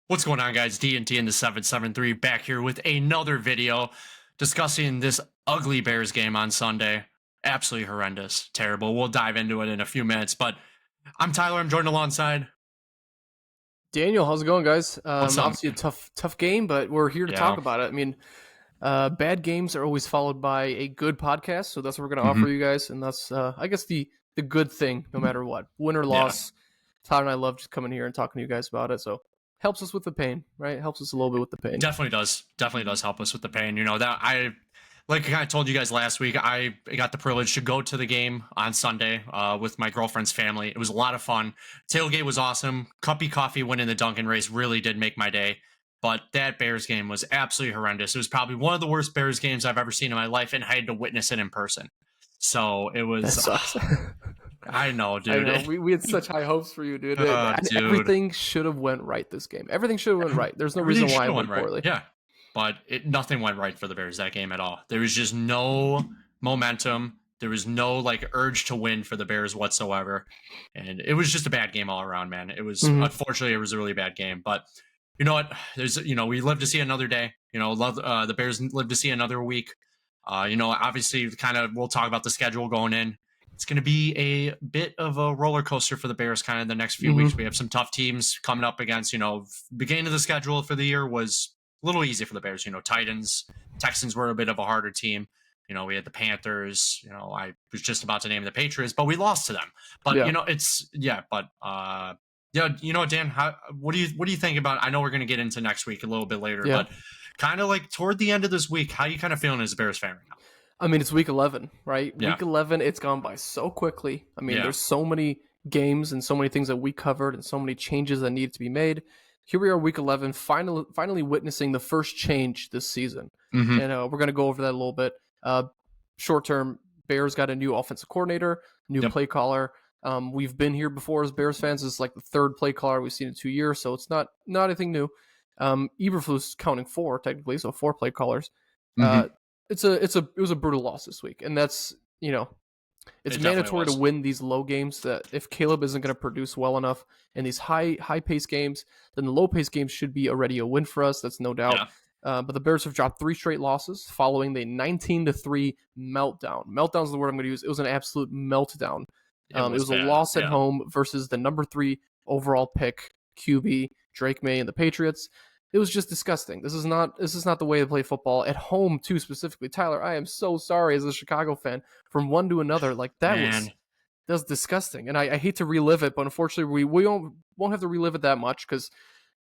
What's going on, guys? D&T in the 773 back here with another video discussing this ugly Bears game on Sunday. Absolutely horrendous, terrible. We'll dive into it in a few minutes, but I'm Tyler. I'm joined alongside Daniel. How's it going, guys? What's up? Obviously a tough game, but we're here to talk about it. I mean, bad games are always followed by a good podcast, so that's what we're going to offer you guys, and that's, I guess, the good thing, no matter what. Win or loss, Tyler and I love just coming here and talking to you guys about it, so helps us with the pain, right? Helps us a little bit with the pain. Definitely does help us with the pain. You know, that like I kind of told you guys last week, I got the privilege to go to the game on Sunday with my girlfriend's family. It was a lot of fun. Tailgate was awesome. Cuppy Coffee winning the Dunkin' race really did make my day. But that Bears game was absolutely horrendous. It was probably one of the worst Bears games I've ever seen in my life, and I had to witness it in person. So it was... That sucks. I know, dude. I know. We had such high hopes for you, dude. Dude. Everything should have went right this game. Everything should have went right. There's no reason why it went poorly. Yeah, but nothing went right for the Bears that game at all. There was just no momentum. There was no urge to win for the Bears whatsoever, and it was just a bad game all around, man. It was unfortunately it was a really bad game, but you know what? We live to see another day. The Bears live to see another week. Obviously, we'll talk about the schedule going in. It's going to be a bit of a roller coaster for the Bears kind of the next few weeks. We have some tough teams coming up against, beginning of the schedule for the year was a little easy for the Bears. Titans, Texans were a bit of a harder team. We had the Panthers. I was just about to name the Patriots, but we lost to them. But, Dan, what do you think about, I know we're going to get into next week a little bit later, but kind of toward the end of this week, how you kind of feeling as a Bears fan right now? I mean, it's week 11, right? Yeah. Week 11, it's gone by so quickly. I mean, there's so many games and so many things that we covered and so many changes that needed to be made. Here we are, week 11, finally witnessing the first change this season. And we're going to go over that a little bit. Short term, Bears got a new offensive coordinator, new play caller. We've been here before as Bears fans. It's like the third play caller we've seen in 2 years, so it's not anything new. Eberflus counting 4, technically, so 4 play callers. It was a brutal loss this week, and that's it's mandatory to win these low games. That if Caleb isn't going to produce well enough in these high pace games, then the low pace games should be already a win for us. That's no doubt. Yeah. But the Bears have dropped 3 straight losses following the 19-3 meltdown. Meltdown is the word I'm going to use. It was an absolute meltdown. It was a loss at home versus the number 3 overall pick QB Drake May and the Patriots. It was just disgusting. This is not the way to play football at home too, specifically. Tyler, I am so sorry as a Chicago fan from one to another. That was disgusting. And I hate to relive it, but unfortunately we won't have to relive it that much because,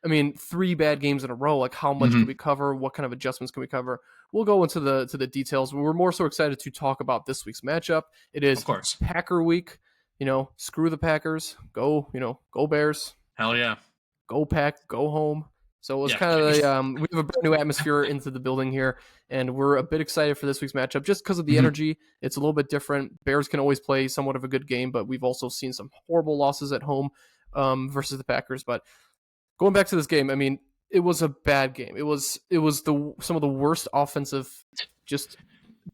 I mean, 3 bad games in a row, how much can we cover? What kind of adjustments can we cover? We'll go into the details. We're more so excited to talk about this week's matchup. It is, of course, Packer week. Screw the Packers. Go Bears. Hell yeah. Go Pack. Go home. So it's kind of we have a brand new atmosphere into the building here, and we're a bit excited for this week's matchup just because of the energy. It's a little bit different. Bears can always play somewhat of a good game, but we've also seen some horrible losses at home versus the Packers. But going back to this game, I mean, it was a bad game. It was some of the worst offensive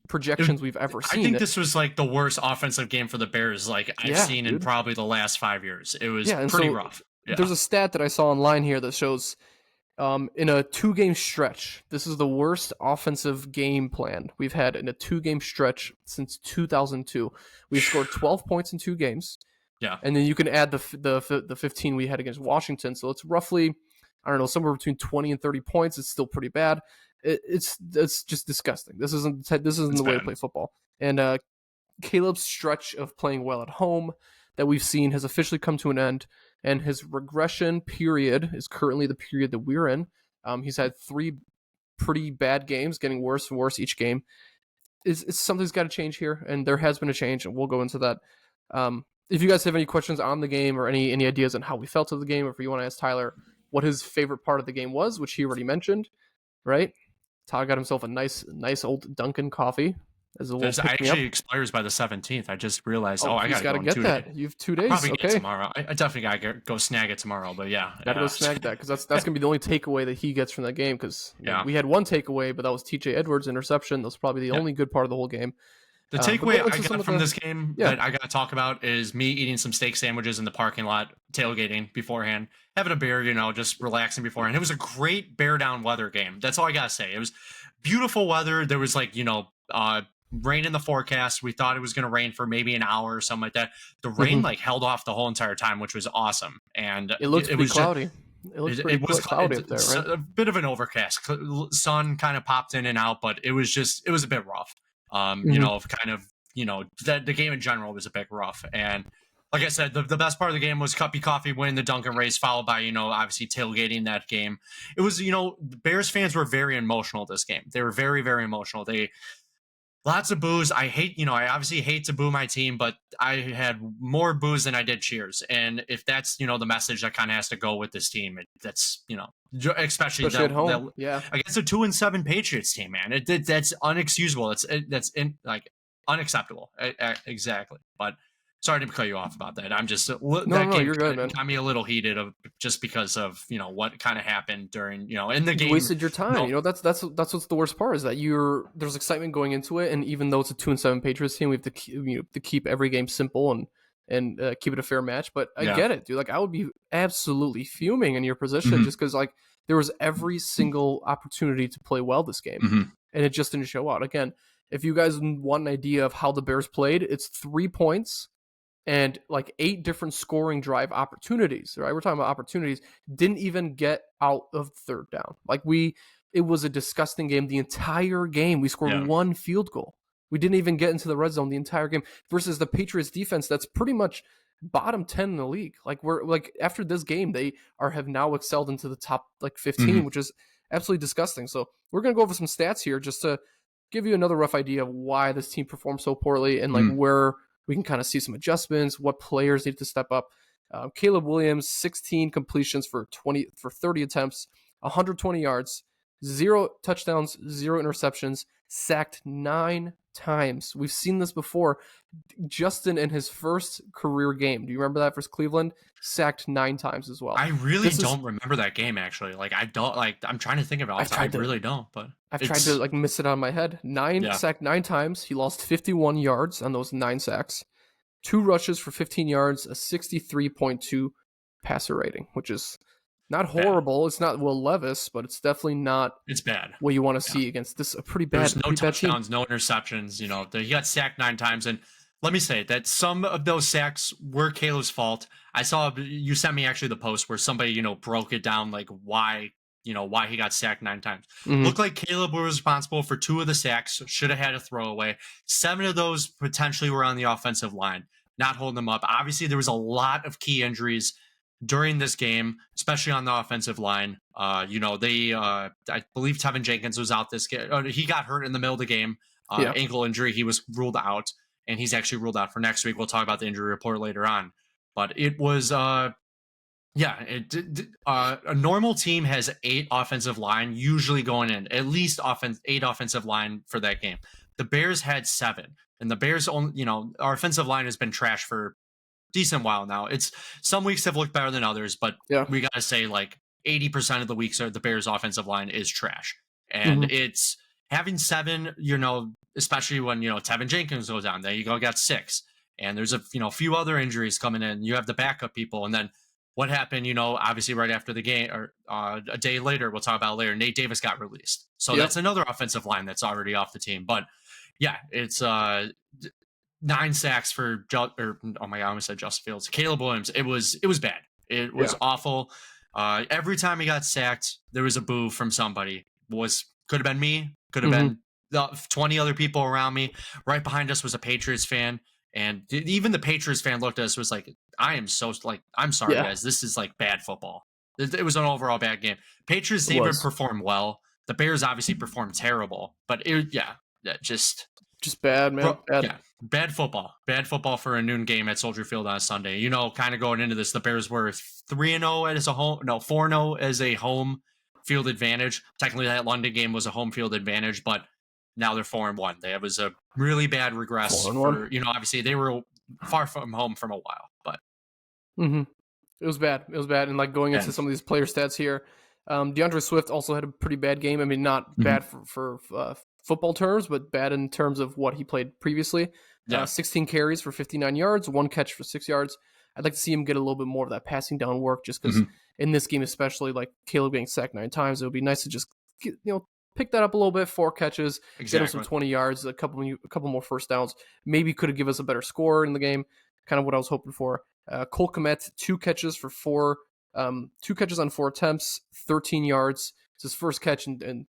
projections we've ever seen. I think this was the worst offensive game for the Bears I've seen in probably the last 5 years. It was pretty rough. Yeah. There's a stat that I saw online here that shows in a 2-game stretch, this is the worst offensive game plan we've had in a 2-game stretch since 2002. We've scored 12 points in 2 games. Yeah. And then you can add the 15 we had against Washington. So it's roughly, I don't know, somewhere between 20 and 30 points. It's still pretty bad. It's just disgusting. This isn't the way to play football. And Caleb's stretch of playing well at home that we've seen has officially come to an end. And his regression period is currently the period that we're in. He's had 3 pretty bad games, getting worse and worse each game. It's something's got to change here, and there has been a change, and we'll go into that. If you guys have any questions on the game or any ideas on how we felt of the game, or if you want to ask Tyler what his favorite part of the game was, which he already mentioned, right? Tyler got himself a nice old Dunkin' coffee. It actually expires by the 17th. I just realized. I gotta get that. You have 2 days. I'll probably get it tomorrow. I definitely gotta go snag it tomorrow. But yeah, gotta go snag that because that's gonna be the only takeaway that he gets from that game. Because we had one takeaway, but that was TJ Edwards' interception. That's probably the only good part of the whole game. The takeaway I got from this game that I got to talk about is me eating some steak sandwiches in the parking lot, tailgating beforehand, having a beer, just relaxing beforehand. It was a great bear down weather game. That's all I got to say. It was beautiful weather. There was rain in the forecast. We thought it was going to rain for maybe an hour or something like that. The rain held off the whole entire time, which was awesome. And it looked pretty cloudy. It was cloudy up there, right? A bit of an overcast. Sun kind of popped in and out, but it was a bit rough. The game in general was a bit rough. And like I said, the best part of the game was Cuppy Coffee winning the Duncan race, followed by, obviously tailgating that game. It was, the Bears fans were very emotional this game. They were very, very emotional. Lots of boos. I obviously hate to boo my team, but I had more boos than I did cheers. And if that's, the message that kind of has to go with this team, especially at home. Against a 2-7 Patriots team, man. That's unexcusable. That's unacceptable. Exactly. But sorry to cut you off about that. I'm just you're good, man. Got me a little heated just because of what kind of happened during in the game. You wasted your time. That's what's the worst part is that there's excitement going into it, and even though it's a 2-7 Patriots team, we have to keep every game simple and keep it a fair match. But I get it, dude. Like I would be absolutely fuming in your position just because there was every single opportunity to play well this game, and it just didn't show out. Again, if you guys want an idea of how the Bears played, it's 3 points and 8 different scoring drive opportunities, right? We're talking about opportunities. Didn't even get out of third down. It was a disgusting game. The entire game, we scored 1 field goal. We didn't even get into the red zone the entire game versus the Patriots defense that's pretty much bottom 10 in the league. After this game, they have now excelled into the top 15, which is absolutely disgusting. So we're going to go over some stats here just to give you another rough idea of why this team performed so poorly and where we can kind of see some adjustments, what players need to step up. Caleb Williams, 16 completions for 30 attempts, 120 yards, 0 touchdowns, 0 interceptions, sacked 9 times. We've seen this before. Justin in his first career game, do you remember that versus Cleveland? Sacked 9 times as well. I really don't remember that game actually. I'm trying to think about it. I really don't, but I've tried to miss it out of my head. Sacked 9 times. He lost 51 yards on those 9 sacks. 2 rushes for 15 yards, a 63.2 passer rating, which is not horrible. Bad. It's not Will Levis, but it's definitely not. It's bad. What you want to see against this a pretty bad. There's no touchdowns, no interceptions. He got sacked 9 times, and let me say that some of those sacks were Caleb's fault. I saw you sent me actually the post where somebody broke it down why he got sacked 9 times. Looked like Caleb was responsible for 2 of the sacks. Should have had a throwaway. 7 of those potentially were on the offensive line, not holding them up. Obviously, there was a lot of key injuries during this game, especially on the offensive line. I believe Tevin Jenkins was out this game. He got hurt in the middle of the game, ankle injury. He was ruled out, and he's actually ruled out for next week. We'll talk about the injury report later on. But it was, a normal team has 8 offensive line usually going in, at least 8 offensive line for that game. The Bears had 7, and the Bears our offensive line has been trash for decent while now. It's some weeks have looked better than others, but we gotta say 80% of the weeks the Bears offensive line is trash, and it's having 7, especially when Tevin Jenkins goes down. There you go, got 6, and there's a few other injuries coming in. You have the backup people, and then what happened? Obviously right after the game or a day later, we'll talk about it later. Nate Davis got released, so that's another offensive line that's already off the team. But it's 9 sacks for oh my god, I almost said Justin Fields. Caleb Williams. It was bad. It was awful. Every time he got sacked, there was a boo from somebody. Could have been me. Could have been 20 other people around me. Right behind us was a Patriots fan, and even the Patriots fan looked at us was like, I'm sorry guys, this is bad football. It was an overall bad game. Patriots even performed well. The Bears obviously performed terrible, but just bad, man. Bad football. Bad football for a noon game at Soldier Field on Sunday. Kind of going into this, the Bears were 3-0 as a home, 4-0 as a home field advantage. Technically, that London game was a home field advantage, but now they're 4-1. It was a really bad regress. Obviously they were far from home from a while, but it was bad. It was bad, and going into some of these player stats here, DeAndre Swift also had a pretty bad game. I mean, not bad for football terms, but bad in terms of what he played previously. 16 carries for 59 yards, 1 catch for 6 yards. I'd like to see him get a little bit more of that passing down work, just because in this game, especially like Caleb getting sacked 9 times, it would be nice to just pick that up a little bit. 4 catches, get him some 20 yards, a couple more first downs. Maybe could have given us a better score in the game. Kind of what I was hoping for. Cole Kmet, 2 catches for 4, 2 catches on 4 attempts, 13 yards. It's his first catch in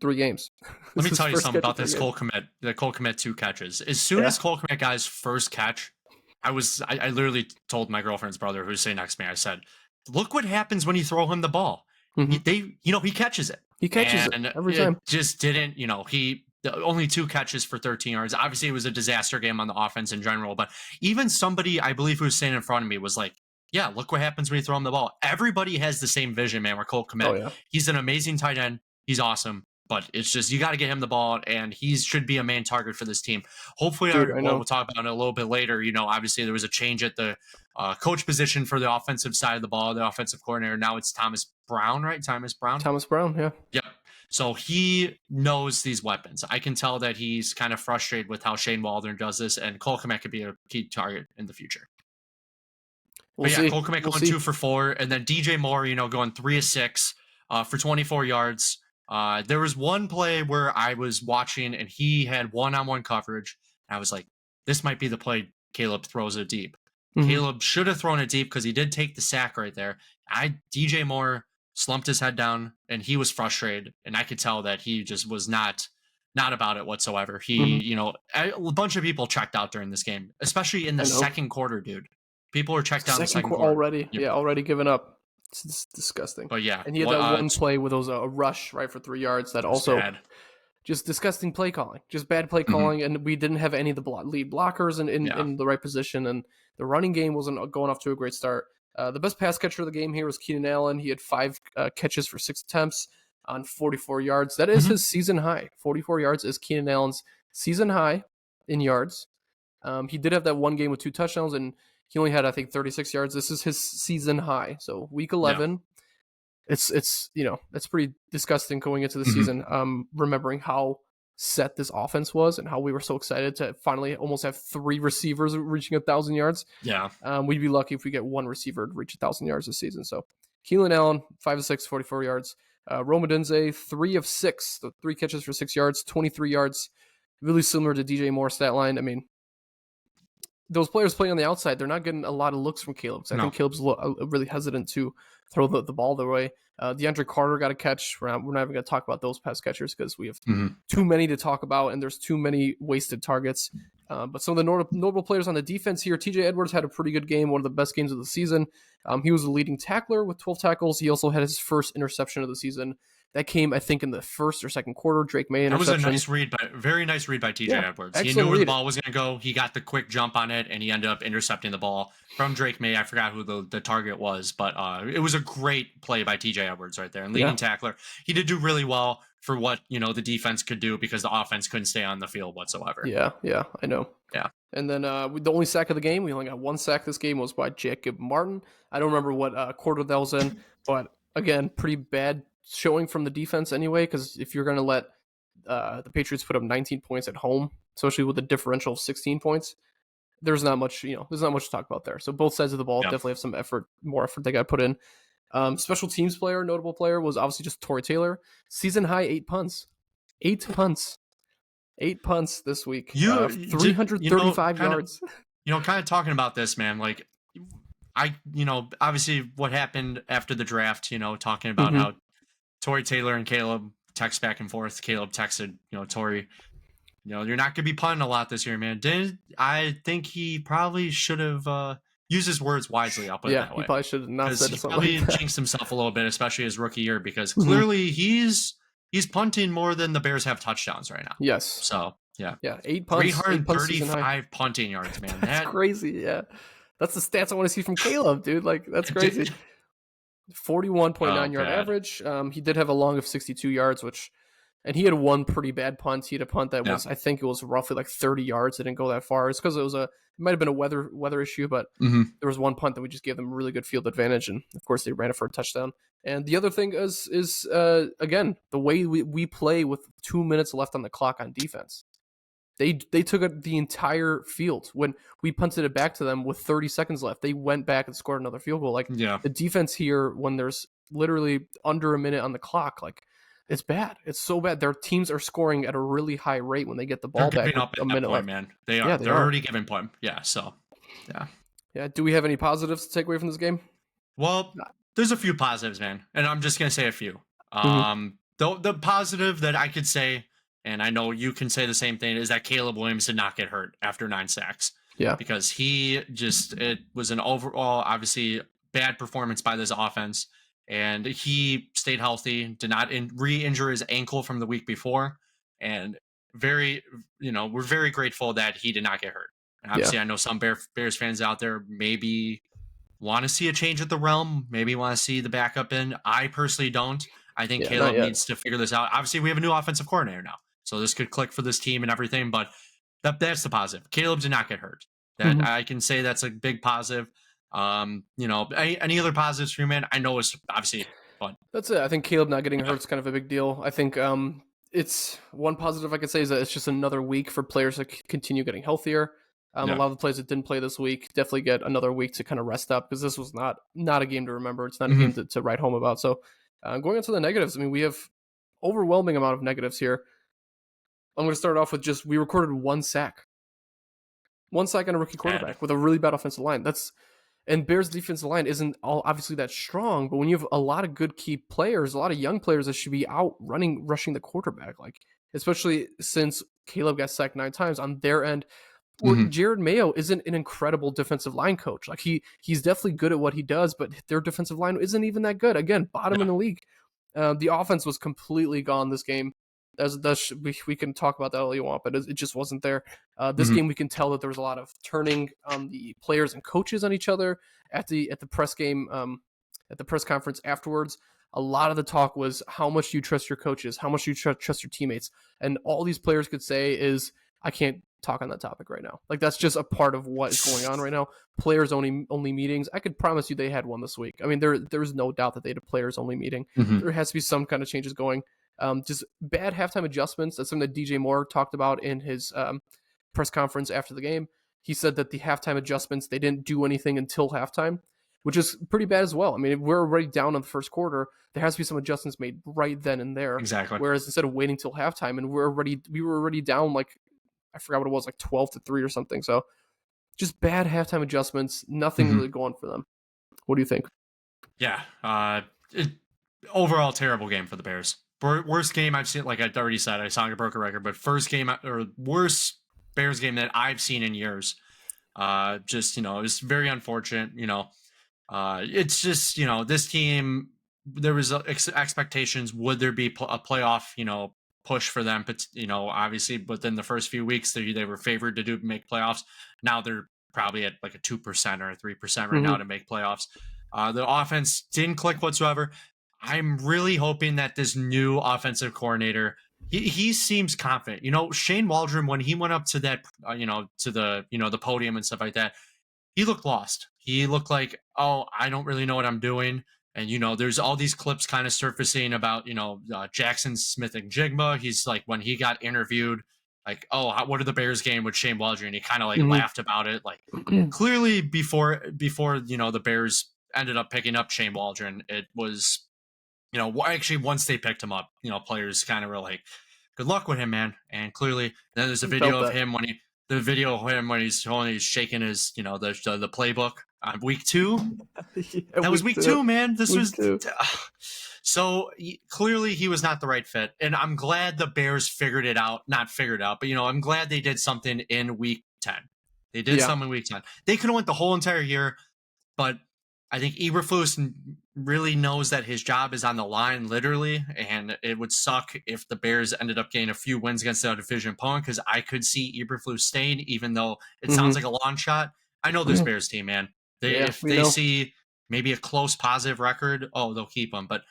3 games. Let me tell you something about this Cole Kmet. The Cole Kmet 2 catches. As soon as Cole Kmet got his first catch, I literally told my girlfriend's brother, who's sitting next to me, I said, "Look what happens when you throw him the ball. He catches it. He catches it every time. Just didn't, only 2 catches for 13 yards. Obviously, it was a disaster game on the offense in general. But even somebody, I believe, who was standing in front of me was like, yeah, look what happens when you throw him the ball. Everybody has the same vision, man, where Cole Kmet, he's an amazing tight end. He's awesome. But it's just, you got to get him the ball, and he should be a main target for this team. Hopefully, we'll talk about it a little bit later. Obviously, there was a change at the coach position for the offensive side of the ball, the offensive coordinator. Now it's Thomas Brown, right? Thomas Brown, yeah. Yep. So he knows these weapons. I can tell that he's kind of frustrated with how Shane Waldron does this, and Cole Kmet could be a key target in the future. Cole Kmet going 2 for 4, and then DJ Moore, going 3 of 6 for 24 yards. There was one play where I was watching and he had one-on-one coverage. And I was like, this might be the play Caleb throws it deep. Caleb should have thrown it deep because he did take the sack right there. DJ Moore slumped his head down and he was frustrated. And I could tell that he just was not about it whatsoever. He, a bunch of people checked out during this game, especially in the second quarter, dude. People were checked out in the second quarter. Already. Yep. Yeah, already given up. It's disgusting. But yeah. And he had that one play where there was a rush right for 3 yards that also just disgusting play calling. Just bad play calling. And we didn't have any of the lead blockers in the right position. And the running game wasn't going off to a great start. The best pass catcher of the game here was Keenan Allen. He had 5 catches for 6 attempts on 44 yards. That is his season high. 44 yards is Keenan Allen's season high in yards. He did have that one game with 2 touchdowns, and he only had, I think, 36 yards. This is his season high. So week 11, it's pretty disgusting going into the season. Remembering how set this offense was and how we were so excited to finally almost have 3 receivers reaching 1,000 yards. Yeah. We'd be lucky if we get 1 receiver to reach 1,000 yards this season. So Keenan Allen, 5 of 6, 44 yards. Rome Odunze, 3 of 6, so 3 catches for 6 yards, 23 yards. Really similar to DJ Moore's stat line. I mean, those players playing on the outside, they're not getting a lot of looks from Caleb. I think Caleb's really hesitant to throw the ball their way. DeAndre Carter got a catch. We're not even going to talk about those pass catchers because we have too many to talk about, and there's too many wasted targets. But some of the notable players on the defense here, TJ Edwards had a pretty good game, one of the best games of the season. He was the leading tackler with 12 tackles. He also had his first interception of the season. That came, I think, in the first or second quarter. Drake May interception. That was a very nice read by TJ Edwards. He knew where the ball was going to go. He got the quick jump on it, and he ended up intercepting the ball from Drake May. I forgot who the target was, but it was a great play by TJ Edwards right there. And leading tackler, he did do really well for what the defense could do because the offense couldn't stay on the field whatsoever. Yeah, I know. Yeah. And then the only sack of the game, we only got 1 sack this game, was by Jacob Martin. I don't remember what quarter that was in, but again, pretty bad showing from the defense anyway, because if you're going to let the Patriots put up 19 points at home, especially with a differential of 16 points, there's not much to talk about there. So both sides of the ball definitely have some more effort they got put in. Special teams player, notable player, was obviously just Torrey Taylor. Season high 8 punts. 8 punts this week. 335 yards. Kind of talking about this, man, like obviously what happened after the draft, talking about how Torrey Taylor and Caleb text back and forth. Caleb texted, Torrey, you're not going to be punting a lot this year, man. I think he probably should have used his words wisely. I'll put it that way. He probably should have not said something like that. He probably jinxed himself a little bit, especially his rookie year, because clearly he's punting more than the Bears have touchdowns right now. Yes. So, yeah. Yeah, 8 punts. 335 punting yards, man. That's crazy, yeah. That's the stats I want to see from Caleb, dude. Like, that's crazy. 41.9 yard average. He did have a long of 62 yards, which And he had one pretty bad punt. He had a punt that was, I think it was roughly like 30 yards. It didn't go that far. It's because it might have been a weather issue, but there was one punt that we just gave them really good field advantage, and of course they ran it for a touchdown. And the other thing is again, the way we play with 2 minutes left on the clock on defense. They took the entire field. When we punted it back to them with 30 seconds left, they went back and scored another field goal. Like, the defense here, when there's literally under a minute on the clock, like, it's bad. It's so bad. Their teams are scoring at a really high rate when they get the ball back. Giving up at that point, man. They are. They're already giving point. Yeah. So, yeah. Do we have any positives to take away from this game? Well, there's a few positives, man, and I'm just gonna say a few. The positive that I could say, and I know you can say the same thing, is that Caleb Williams did not get hurt after 9 sacks. Yeah. Because it was an overall, obviously, bad performance by this offense. And he stayed healthy, did not re-injure his ankle from the week before. And we're very grateful that he did not get hurt. And obviously, I know some Bears fans out there maybe want to see a change at the realm, maybe want to see the backup in. I personally don't. I think Caleb needs to figure this out. Obviously, we have a new offensive coordinator now, so this could click for this team and everything, but that's the positive. Caleb did not get hurt. That I can say that's a big positive. Any other positives for you, man? I know it's obviously fun. That's it. I think Caleb not getting hurt is kind of a big deal. I think it's one positive I could say is that it's just another week for players to continue getting healthier. A lot of the players that didn't play this week definitely get another week to kind of rest up, because this was not a game to remember. It's not a game to write home about. So going into the negatives, I mean, we have overwhelming amount of negatives here. I'm going to start off with we recorded 1 sack. 1 sack on a rookie quarterback with a really bad offensive line. And Bears' defensive line isn't obviously that strong, but when you have a lot of good key players, a lot of young players that should be out rushing the quarterback, like, especially since Caleb got sacked 9 times on their end. Jared Mayo isn't an incredible defensive line coach. Like, he's definitely good at what he does, but their defensive line isn't even that good. Again, bottom in the league. The offense was completely gone this game. We can talk about that all you want, but it just wasn't there. This game, we can tell that there was a lot of turning the players and coaches on each other at the press game, at the press conference afterwards. A lot of the talk was how much do you trust your coaches, how much do you trust your teammates, and all these players could say is, I can't talk on that topic right now. Like, that's just a part of what is going on right now. Players only meetings. I could promise you they had one this week. I mean, there's no doubt that they had a players only meeting. There has to be some kind of changes going. Just bad halftime adjustments. That's something that DJ Moore talked about in his press conference after the game. He said that the halftime adjustments, they didn't do anything until halftime, which is pretty bad as well. I mean, we're already down in the first quarter. There has to be some adjustments made right then and there. Exactly. Whereas instead of waiting till halftime, and we were already down, like, I forgot what it was, like 12-3 or something. So just bad halftime adjustments. Nothing really going for them. What do you think? Yeah. Overall, terrible game for the Bears. Worst game I've seen, like I already said, I sounded broke a record, but worst Bears game that I've seen in years. It was very unfortunate. It's just, this team, there was expectations. Would there be a playoff, push for them? But, obviously within the first few weeks, they were favored to make playoffs. Now they're probably at like a 2% or a 3% right now to make playoffs. The offense didn't click whatsoever. I'm really hoping that this new offensive coordinator, he seems confident. Shane Waldron, when he went up to that, to the podium and stuff like that, he looked lost. He looked like, oh, I don't really know what I'm doing. And, there's all these clips kind of surfacing about, Jackson Smith and Jigma. He's like, when he got interviewed, like, oh, what are the Bears game with Shane Waldron? He kind of like laughed about it. Like, clearly before, the Bears ended up picking up Shane Waldron, it was, actually once they picked him up, players kind of were like, good luck with him, man. And clearly then there's a video of him when he's shaking his, the playbook on week 2. That was week 2, man. This was so clearly he was not the right fit. And I'm glad the Bears not figured out, but I'm glad they did something in week 10. They did something in week 10. They could have went the whole entire year, but I think Eberflus really knows that his job is on the line, literally, and it would suck if the Bears ended up getting a few wins against their division opponent, because I could see Eberflus staying, even though it sounds like a long shot. I know this Bears team, man. If they see maybe a close positive record, they'll keep him. But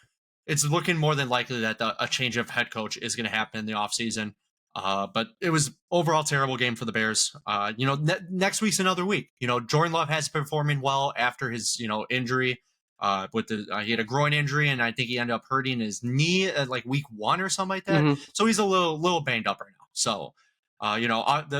it's looking more than likely that a change of head coach is going to happen in the offseason. But it was overall terrible game for the Bears. Next week's another week. Jordan Love has been performing well after his injury. He had a groin injury, and I think he ended up hurting his knee at like week 1 or something like that. Mm-hmm. So he's a little banged up right now. So,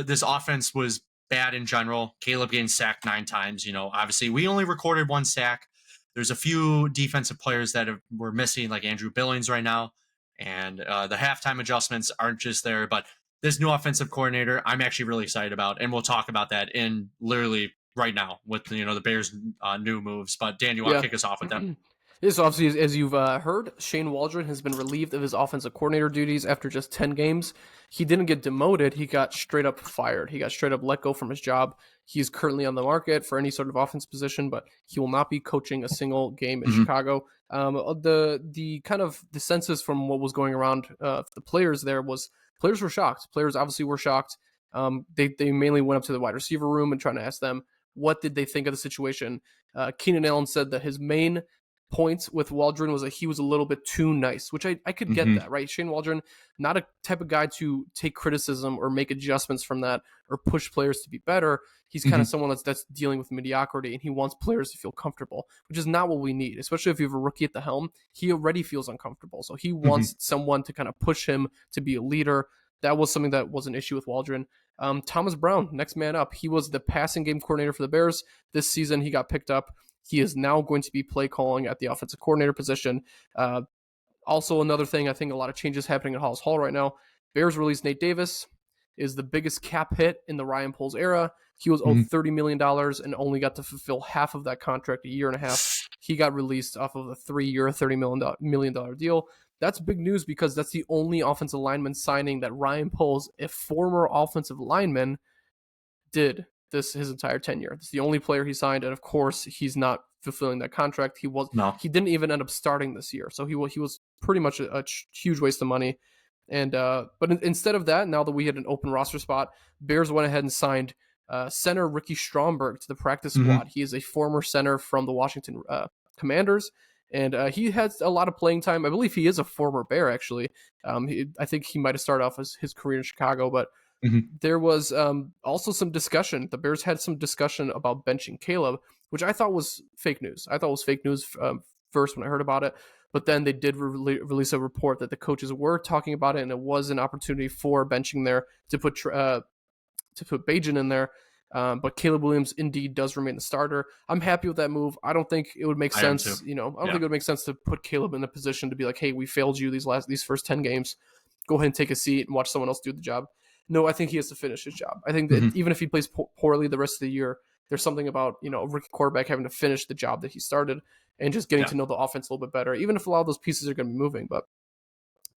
this offense was bad in general. Caleb getting sacked 9 times. Obviously we only recorded 1 sack. There's a few defensive players that were missing, like Andrew Billings right now, and the halftime adjustments aren't just there. But this new offensive coordinator, I'm actually really excited about, and we'll talk about that in literally right now with the Bears' new moves. But Dan, you want to kick us off with that? Yeah, so obviously, as you've heard, Shane Waldron has been relieved of his offensive coordinator duties after just 10 games. He didn't get demoted. He got straight up fired. He got straight up let go from his job. He's currently on the market for any sort of offense position, but he will not be coaching a single game in Chicago. The kind of the census from what was going around the players there was players were shocked. Players obviously were shocked. They mainly went up to the wide receiver room and trying to ask them what did they think of the situation. Keenan Allen said that his main points with Waldron was that he was a little bit too nice, which I could get that, right? Shane Waldron, not a type of guy to take criticism or make adjustments from that or push players to be better. He's kind of someone that's dealing with mediocrity, and he wants players to feel comfortable, which is not what we need, especially if you have a rookie at the helm. He already feels uncomfortable, so he wants someone to kind of push him to be a leader. That was something that was an issue with Waldron. Thomas Brown, next man up. He was the passing game coordinator for the Bears. This season, he got picked up. He is now going to be play calling at the offensive coordinator position. Also, another thing, I think a lot of changes happening at Halls Hall right now. Bears released Nate Davis, is the biggest cap hit in the Ryan Poles era. He was owed $30 million and only got to fulfill half of that contract, a year and a half. He got released off of a 3-year, $30 million deal. That's big news because that's the only offensive lineman signing that Ryan Poles, a former offensive lineman, did his entire tenure. It's the only player he signed, and of course, he's not fulfilling that contract. He didn't even end up starting this year, so he was pretty much a huge waste of money. And but instead of that, now that we had an open roster spot, Bears went ahead and signed center Ricky Stromberg to the practice squad. He is a former center from the Washington Commanders, and he has a lot of playing time. I believe he is a former Bear, actually. I think he might have started off his career in Chicago, but there was also some discussion. The Bears had some discussion about benching Caleb, which I thought was fake news. I thought it was fake news first when I heard about it. But then they did release a report that the coaches were talking about it, and it was an opportunity for benching there to put Bajan in there. But Caleb Williams indeed does remain the starter. I'm happy with that move. I don't think it would make sense. I don't think it would make sense to put Caleb in a position to be like, hey, we failed you these first 10 games. Go ahead and take a seat and watch someone else do the job. No, I think he has to finish his job. I think that even if he plays poorly the rest of the year, there's something about a rookie quarterback having to finish the job that he started and just getting to know the offense a little bit better, even if a lot of those pieces are going to be moving. But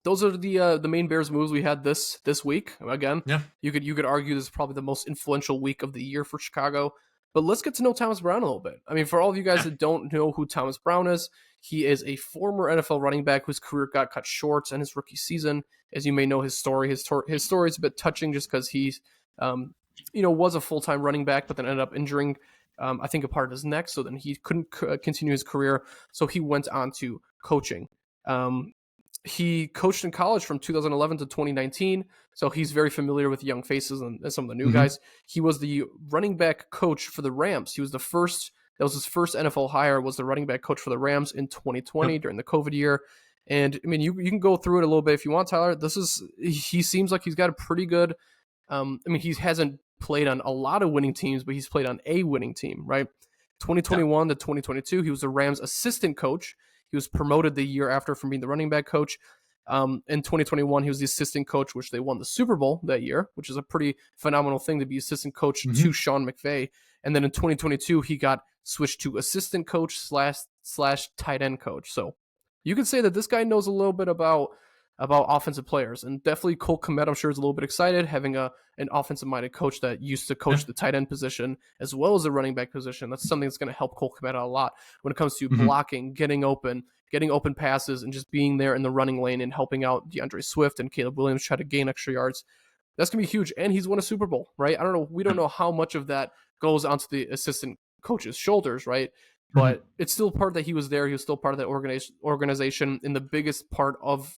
those are the main Bears moves we had this week. Again, you could argue this is probably the most influential week of the year for Chicago. But let's get to know Thomas Brown a little bit. I mean, for all of you guys that don't know who Thomas Brown is, he is a former NFL running back whose career got cut short in his rookie season. As you may know his story. His story is a bit touching just because he's, was a full-time running back, but then ended up injuring, I think, a part of his neck. So then he couldn't continue his career. So he went on to coaching. He coached in college from 2011 to 2019, so he's very familiar with young faces and some of the new guys. He was the running back coach for the Rams. He was the first. That was his first NFL hire. Was the running back coach for the Rams in 2020 during the COVID year. And I mean, you can go through it a little bit if you want, Tyler. He seems like he's got a pretty good. He hasn't played on a lot of winning teams, but he's played on a winning team, right? 2021 to 2022, he was the Rams assistant coach. He was promoted the year after from being the running back coach. In 2021, he was the assistant coach, which they won the Super Bowl that year, which is a pretty phenomenal thing to be assistant coach to Sean McVay. And then in 2022, he got switched to assistant coach slash tight end coach. So you could say that this guy knows a little bit about offensive players, and definitely Cole Kmet, I'm sure, is a little bit excited having an offensive-minded coach that used to coach the tight end position as well as the running back position. That's something that's going to help Cole Kmet out a lot when it comes to blocking, getting open passes, and just being there in the running lane and helping out DeAndre Swift and Caleb Williams try to gain extra yards. That's going to be huge, and he's won a Super Bowl, right? I don't know. We don't know how much of that goes onto the assistant coach's shoulders, right? but it's still part that he was there. He was still part of that organization in the biggest part of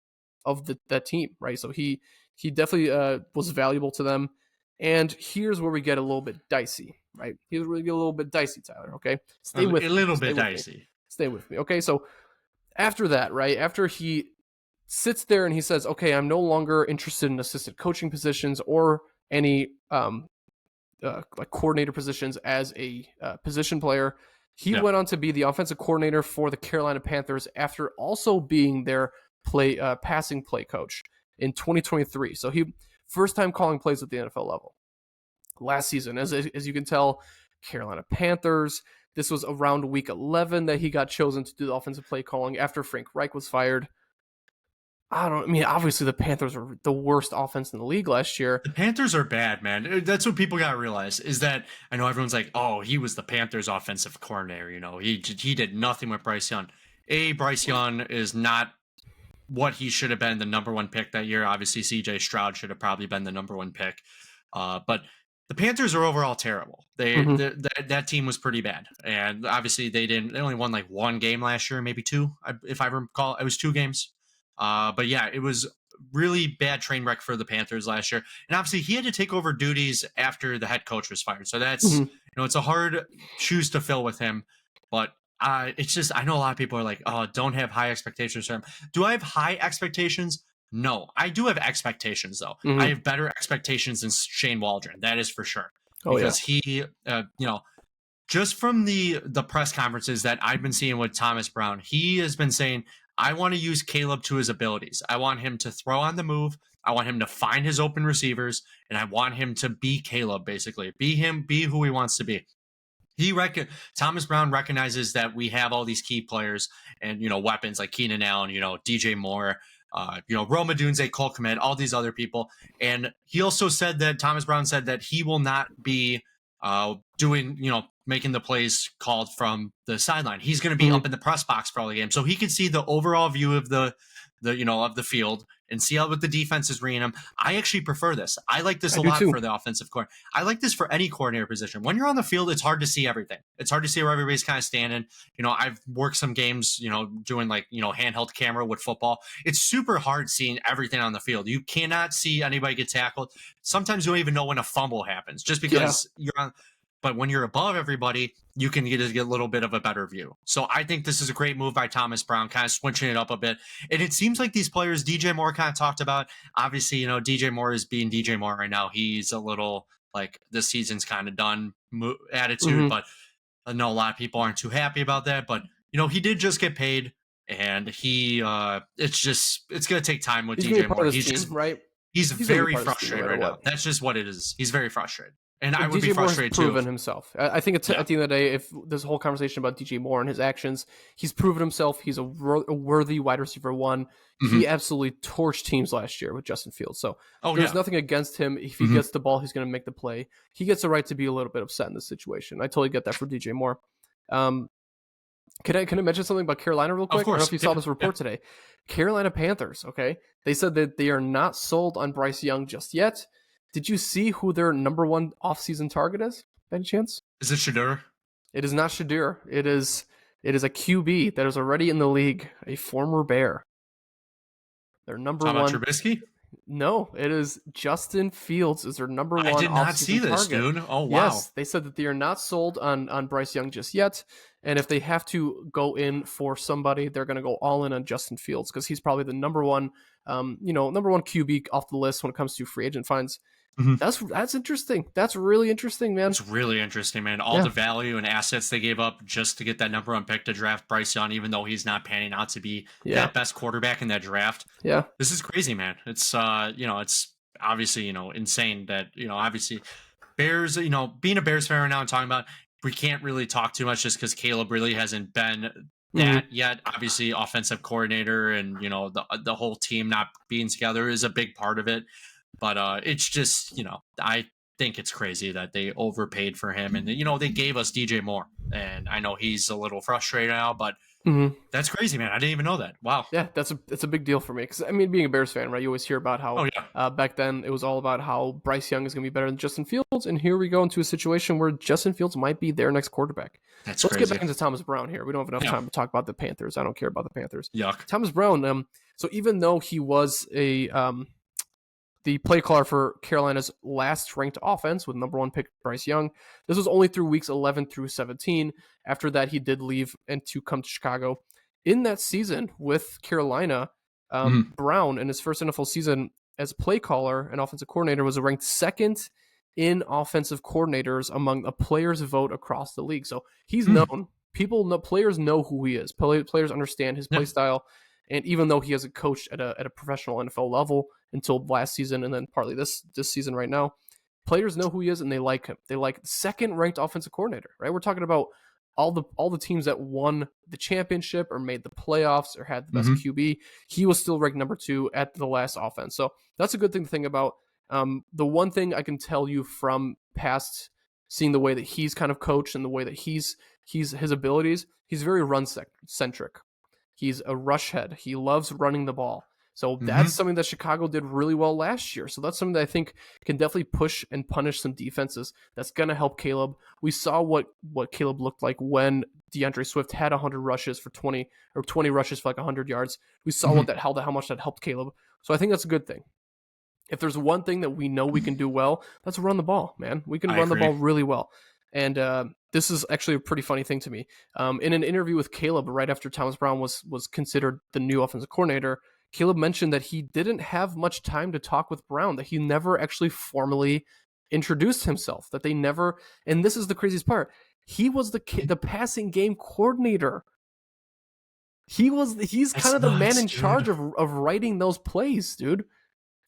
that team, right? So he definitely was valuable to them. And here's where we get a little bit dicey, right? Here's where we get a little bit dicey, Tyler. Okay, stay with me. A little bit dicey. Stay with me. Okay, so after that, right? After he sits there and he says, "Okay, I'm no longer interested in assistant coaching positions or any like coordinator positions as a position player." He went on to be the offensive coordinator for the Carolina Panthers after also being their passing play coach in 2023. So he first time calling plays at the NFL level. Last season, as you can tell, Carolina Panthers. This was around week 11 that he got chosen to do the offensive play calling after Frank Reich was fired. Obviously the Panthers were the worst offense in the league last year. The Panthers are bad, man. That's what people got to realize is that I know everyone's like, oh, he was the Panthers offensive coordinator. You know, he did nothing with Bryce Young. Bryce Young is not what he should have been, the number one pick that year. Obviously, CJ Stroud should have probably been the number one pick. But the Panthers are overall terrible. That team was pretty bad. And obviously they only won like one game last year, maybe two, if I recall. It was 2 games. But yeah, it was really bad train wreck for the Panthers last year. And obviously he had to take over duties after the head coach was fired. So that's, it's a hard shoes to fill with him. But it's just, I know a lot of people are like, oh, don't have high expectations for him. Do I have high expectations? No, I do have expectations though. I have better expectations than Shane Waldron. That is for sure. Because he, just from the press conferences that I've been seeing with Thomas Brown, he has been saying, I want to use Caleb to his abilities. I want him to throw on the move. I want him to find his open receivers, and I want him to be Caleb, basically. Be him, be who he wants to be. Thomas Brown recognizes that we have all these key players and, weapons like Keenan Allen, DJ Moore, Rome Odunze, Cole Kmet, all these other people. And he also said that Thomas Brown said that he will not be making the plays called from the sideline. He's going to be up in the press box for all the game. So he can see the overall view of the field and see how what the defense is reading him. I actually prefer this. I like this a lot for the offensive coordinator. I like this for any coordinator position. When you're on the field, it's hard to see everything. It's hard to see where everybody's kind of standing. I've worked some games, doing handheld camera with football. It's super hard seeing everything on the field. You cannot see anybody get tackled. Sometimes you don't even know when a fumble happens just because you're on. But when you're above everybody, you can get a little bit of a better view. So I think this is a great move by Thomas Brown, kind of switching it up a bit. And it seems like these players, DJ Moore kind of talked about, obviously, DJ Moore is being DJ Moore right now. He's a little like the season's kind of done attitude, but I know a lot of people aren't too happy about that. But, he did just get paid, and it's going to take time with DJ Moore. He's very frustrated right now. That's just what it is. He's very frustrated. And I would be frustrated too. DJ Moore's proven himself. I think at the end of the day, if there's a whole conversation about DJ Moore and his actions, he's proven himself. He's a worthy wide receiver 1. He absolutely torched teams last year with Justin Fields. So there's nothing against him. If he gets the ball, he's going to make the play. He gets the right to be a little bit upset in this situation. I totally get that for DJ Moore. Can I mention something about Carolina real quick? Of course. I don't know if you saw this report today. Carolina Panthers, okay? They said that they are not sold on Bryce Young just yet. Did you see who their number 1 offseason target is, by any chance? Is it Shadur? It is not Shadur. It is a QB that is already in the league, a former Bear. Their number 1. Trubisky? No, it is Justin Fields is their number 1 I did not see this, target. dude. Oh, wow. Yes, they said that they are not sold on Bryce Young just yet. And if they have to go in for somebody, they're going to go all in on Justin Fields because he's probably the number 1 QB off the list when it comes to free agent finds. That's interesting. That's really interesting, man. It's really interesting, man. All the value and assets they gave up just to get that number 1 pick to draft Bryce Young, even though he's not panning out to be that best quarterback in that draft. Yeah. This is crazy, man. It's it's obviously, insane that, obviously Bears, being a Bears fan right now and talking about, we can't really talk too much just because Caleb really hasn't been that yet. Obviously offensive coordinator and, the whole team not being together is a big part of it. But it's just, I think it's crazy that they overpaid for him. And, they gave us DJ Moore. And I know he's a little frustrated now, but Mm-hmm. That's crazy, man. I didn't even know that. Wow. Yeah, that's a big deal for me because I mean, being a Bears fan, right? You always hear about how Oh yeah. back then it was all about how Bryce Young is going to be better than Justin Fields, and here we go into a situation where Justin Fields might be their next quarterback. That's So let's get crazy. back into Thomas Brown here. We don't have enough Yeah. time to talk about the Panthers. I don't care about the Panthers. Yuck. Thomas Brown. So even though he was the play caller for Carolina's last ranked offense with number 1 pick Bryce Young, this was only through weeks 11 through 17. After that, he did leave and to come to Chicago. In that season with Carolina, Brown, in his first NFL season as play caller and offensive coordinator, was ranked second in offensive coordinators among a players' vote across the league. So he's known. Players know who he is. Players understand his play style. And even though he hasn't coached at a professional NFL level until last season and then partly this season right now, players know who he is and they like him. They like second-ranked offensive coordinator, right? We're talking about all the teams that won the championship or made the playoffs or had the best QB. He was still ranked number 2 at the last offense. So that's a good thing to think about. The one thing I can tell you from past seeing the way that he's kind of coached and the way that he's his abilities, he's very run-centric. He's a rush head. He loves running the ball. So that's something that Chicago did really well last year. So that's something that I think can definitely push and punish some defenses. That's going to help Caleb. We saw what Caleb looked like when DeAndre Swift had 100 rushes for 20 or 20 rushes for like 100 yards. We saw how much that helped Caleb. So I think that's a good thing. If there's one thing that we know we can do well, that's run the ball, man. We can run the ball really well. And this is actually a pretty funny thing to me. In an interview with Caleb right after Thomas Brown was considered the new offensive coordinator, Caleb mentioned that he didn't have much time to talk with Brown, that he never actually formally introduced himself, that they never, and this is the craziest part, he was the passing game coordinator. He's kind of the man in charge of writing those plays, dude,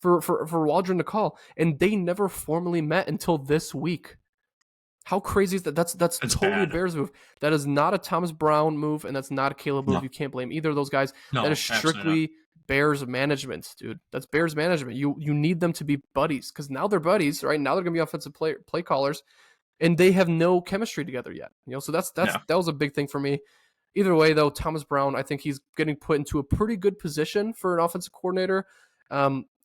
for Waldron to call, and they never formally met until this week. How crazy is that? That's totally bad. A Bears move. That is not a Thomas Brown move, and that's not a Caleb move. No. You can't blame either of those guys. No, that is strictly Bears management, dude. That's Bears management. You need them to be buddies because now they're buddies, right? Now they're gonna be offensive play callers, and they have no chemistry together yet. So that was a big thing for me. Either way, though, Thomas Brown, I think he's getting put into a pretty good position for an offensive coordinator.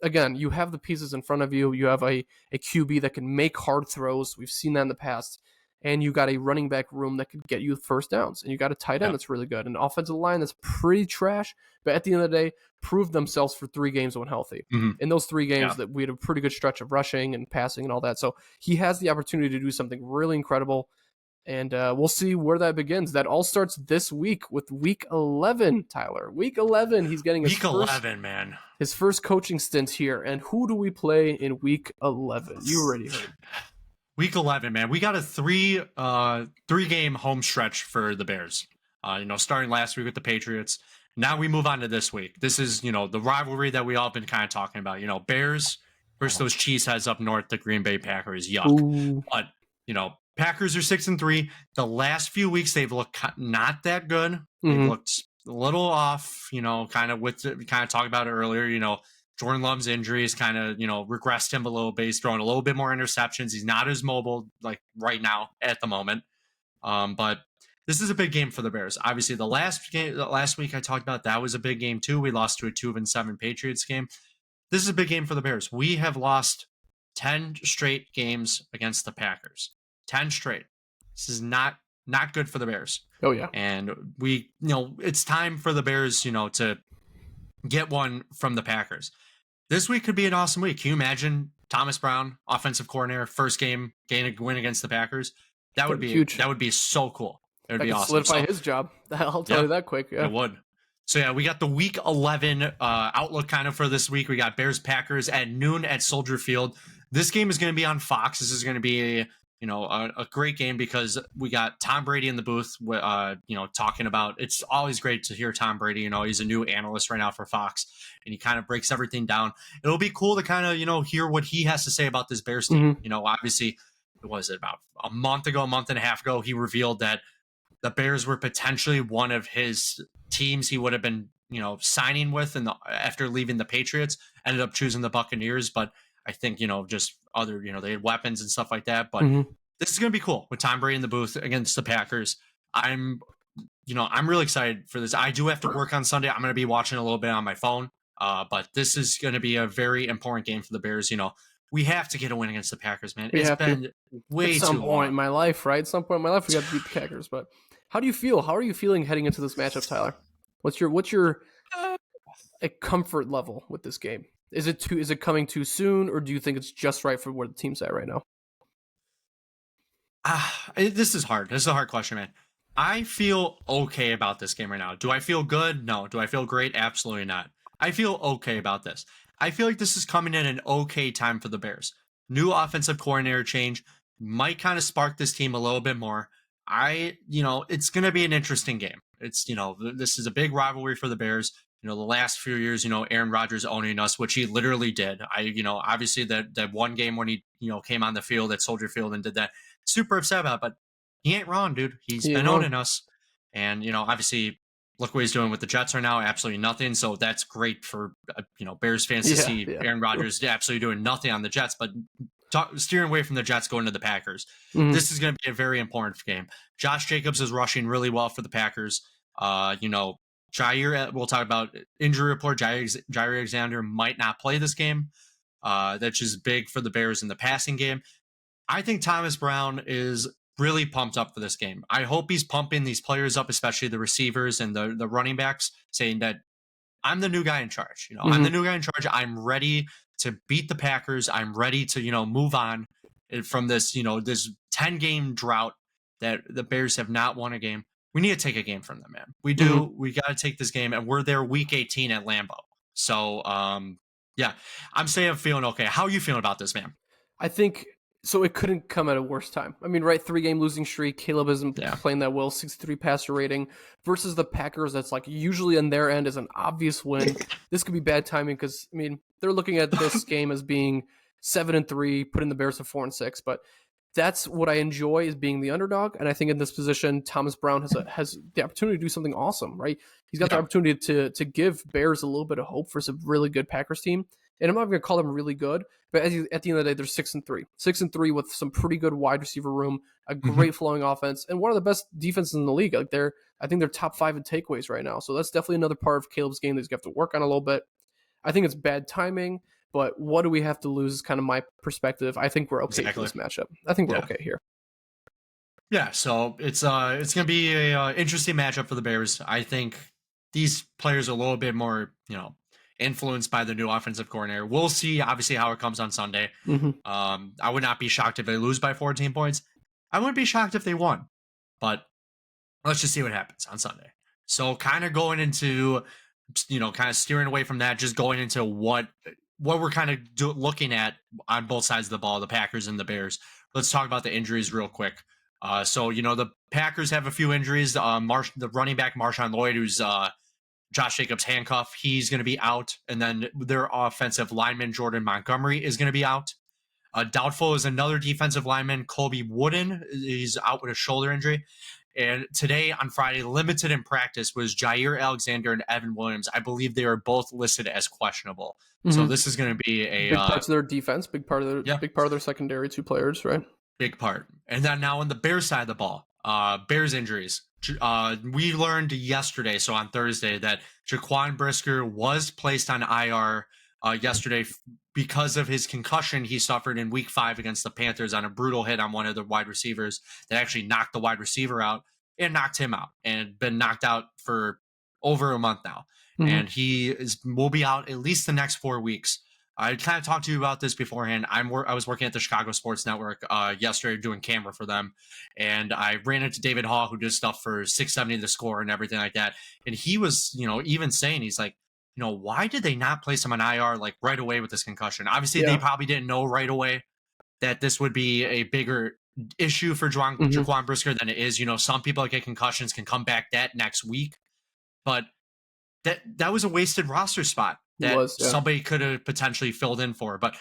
Again, you have the pieces in front of you. You have a QB that can make hard throws. We've seen that in the past. And you got a running back room that could get you first downs. And you got a tight end that's really good. An offensive line that's pretty trash. But at the end of the day, proved themselves for 3 games when healthy. In those 3 games that we had a pretty good stretch of rushing and passing and all that. So he has the opportunity to do something really incredible. And we'll see where that begins. That all starts this week with Week 11, Tyler. Week 11, he's getting his first coaching stint here. And who do we play in Week 11? You already heard. Week 11, man. We got a 3-game home stretch for the Bears. Starting last week with the Patriots. Now we move on to this week. This is, the rivalry that we all been kind of talking about. Bears versus those cheeseheads up north, the Green Bay Packers. Yuck. Ooh. But, Packers are 6-3. The last few weeks they've looked not that good. They've looked a little off. Kind of talked about it earlier. Jordan Love's injuries kind of regressed him a little bit. He's throwing a little bit more interceptions. He's not as mobile like right now at the moment. But this is a big game for the Bears. Obviously, the last week I talked about that was a big game too. We lost to a 2-7 Patriots game. This is a big game for the Bears. We have lost 10 straight games against the Packers. 10 straight. This is not good for the Bears. Oh, yeah. And we, it's time for the Bears, to get one from the Packers. This week could be an awesome week. Can you imagine Thomas Brown, offensive coordinator, first game, getting a win against the Packers? That would be huge. That would be so cool. It would be awesome. Solidify his job. I'll tell you that quick. Yeah. It would. So, we got the Week 11 outlook kind of for this week. We got Bears-Packers at noon at Soldier Field. This game is going to be on Fox. This is going to be a great game because we got Tom Brady in the booth, talking about, it's always great to hear Tom Brady. He's a new analyst right now for Fox, and he kind of breaks everything down. It'll be cool to kind of, hear what he has to say about this Bears team. Obviously, was it about a month and a half ago, he revealed that the Bears were potentially one of his teams he would have been, signing with after leaving the Patriots, ended up choosing the Buccaneers. But I think, just other, they had weapons and stuff like that. But this is going to be cool with Tom Brady in the booth against the Packers. I'm I'm really excited for this. I do have to work on Sunday. I'm going to be watching a little bit on my phone. But this is going to be a very important game for the Bears. We have to get a win against the Packers, man. It's been way too long. At some point in my life, right? At some point in my life, we got to beat the Packers. But how do you feel? How are you feeling heading into this matchup, Tyler? What's your a comfort level with this game? Is it coming too soon, or do you think it's just right for where the team's at right now? This is hard. This is a hard question, man. I feel okay about this game right now. Do I feel good? No. Do I feel great? Absolutely not. I feel okay about this. I feel like this is coming in an okay time for the Bears. New offensive coordinator change might kind of spark this team a little bit more. It's going to be an interesting game. It's, this is a big rivalry for the Bears. The last few years, Aaron Rodgers owning us, which he literally did. Obviously that one game when he, came on the field at Soldier Field and did that, super upset about it, but he ain't wrong, dude. He's been owning us. And, obviously, look what he's doing with the Jets right now. Absolutely nothing. So that's great for, Bears fans to see Aaron Rodgers absolutely doing nothing on the Jets, but steering away from the Jets going to the Packers. Mm-hmm. This is going to be a very important game. Josh Jacobs is rushing really well for the Packers. Jair, we'll talk about injury report. Jair Alexander might not play this game. That's just big for the Bears in the passing game. I think Thomas Brown is really pumped up for this game. I hope he's pumping these players up, especially the receivers and the running backs, saying that I'm the new guy in charge. I'm the new guy in charge. I'm ready to beat the Packers. I'm ready to, move on from this, this 10-game drought that the Bears have not won a game. We need to take a game from them, man. We do. Mm-hmm. We got to take this game, and we're there week 18 at Lambeau. So, yeah, I'm saying I'm feeling okay. How are you feeling about this, man? I think so. It couldn't come at a worse time. I mean, right, 3-game losing streak. Caleb isn't playing that well. 63 passer rating versus the Packers. That's like usually on their end is an obvious win. This could be bad timing because they're looking at this game as being 7-3, putting the Bears to 4-6, but. That's what I enjoy is being the underdog. And I think in this position, Thomas Brown has the opportunity to do something awesome, right? He's got the opportunity to give Bears a little bit of hope for some really good Packers team. And I'm not going to call them really good, but at the end of the day, they're 6-3. 6-3 with some pretty good wide receiver room, a great flowing offense, and one of the best defenses in the league. Like I think they're top 5 in takeaways right now. So that's definitely another part of Caleb's game that he's got to work on a little bit. I think it's bad timing. But what do we have to lose is kind of my perspective. I think we're okay for this matchup. I think we're okay here. Yeah, so it's going to be a interesting matchup for the Bears. I think these players are a little bit more, influenced by the new offensive coordinator. We'll see, obviously, how it comes on Sunday. Mm-hmm. I would not be shocked if they lose by 14 points. I wouldn't be shocked if they won. But let's just see what happens on Sunday. So kind of going into, kind of steering away from that, just going into what we're kind of looking at on both sides of the ball, the Packers and the Bears. Let's talk about the injuries real quick. So the Packers have a few injuries. The running back Marshawn Lloyd, who's Josh Jacobs' handcuff, he's going to be out. And then their offensive lineman, Jordan Montgomery, is going to be out. Doubtful is another defensive lineman, Colby Wooden. He's out with a shoulder injury. And today, on Friday, limited in practice was Jair Alexander and Evan Williams. I believe they are both listed as questionable. Mm-hmm. So this is going to be a big parts of their defense, big part of their secondary 2 players, right? Big part. And then now on the Bears side of the ball, Bears injuries. We learned yesterday, so on Thursday, that Jaquan Brisker was placed on IR yesterday because of his concussion he suffered in week 5 against the Panthers on a brutal hit on one of the wide receivers that actually knocked the wide receiver out and knocked him out and been knocked out for over a month now. Mm-hmm. And he will be out at least the next 4 weeks. I kind of talked to you about this beforehand. I was working at the Chicago Sports Network yesterday doing camera for them. And I ran into David Hall, who does stuff for 670 The Score and everything like that. And he was, even saying, he's like, why did they not place him on IR like right away with this concussion? Obviously, they probably didn't know right away that this would be a bigger issue for Jaquan Brisker than it is. Some people that get concussions can come back that next week. But that was a wasted roster spot that somebody could have potentially filled in for. But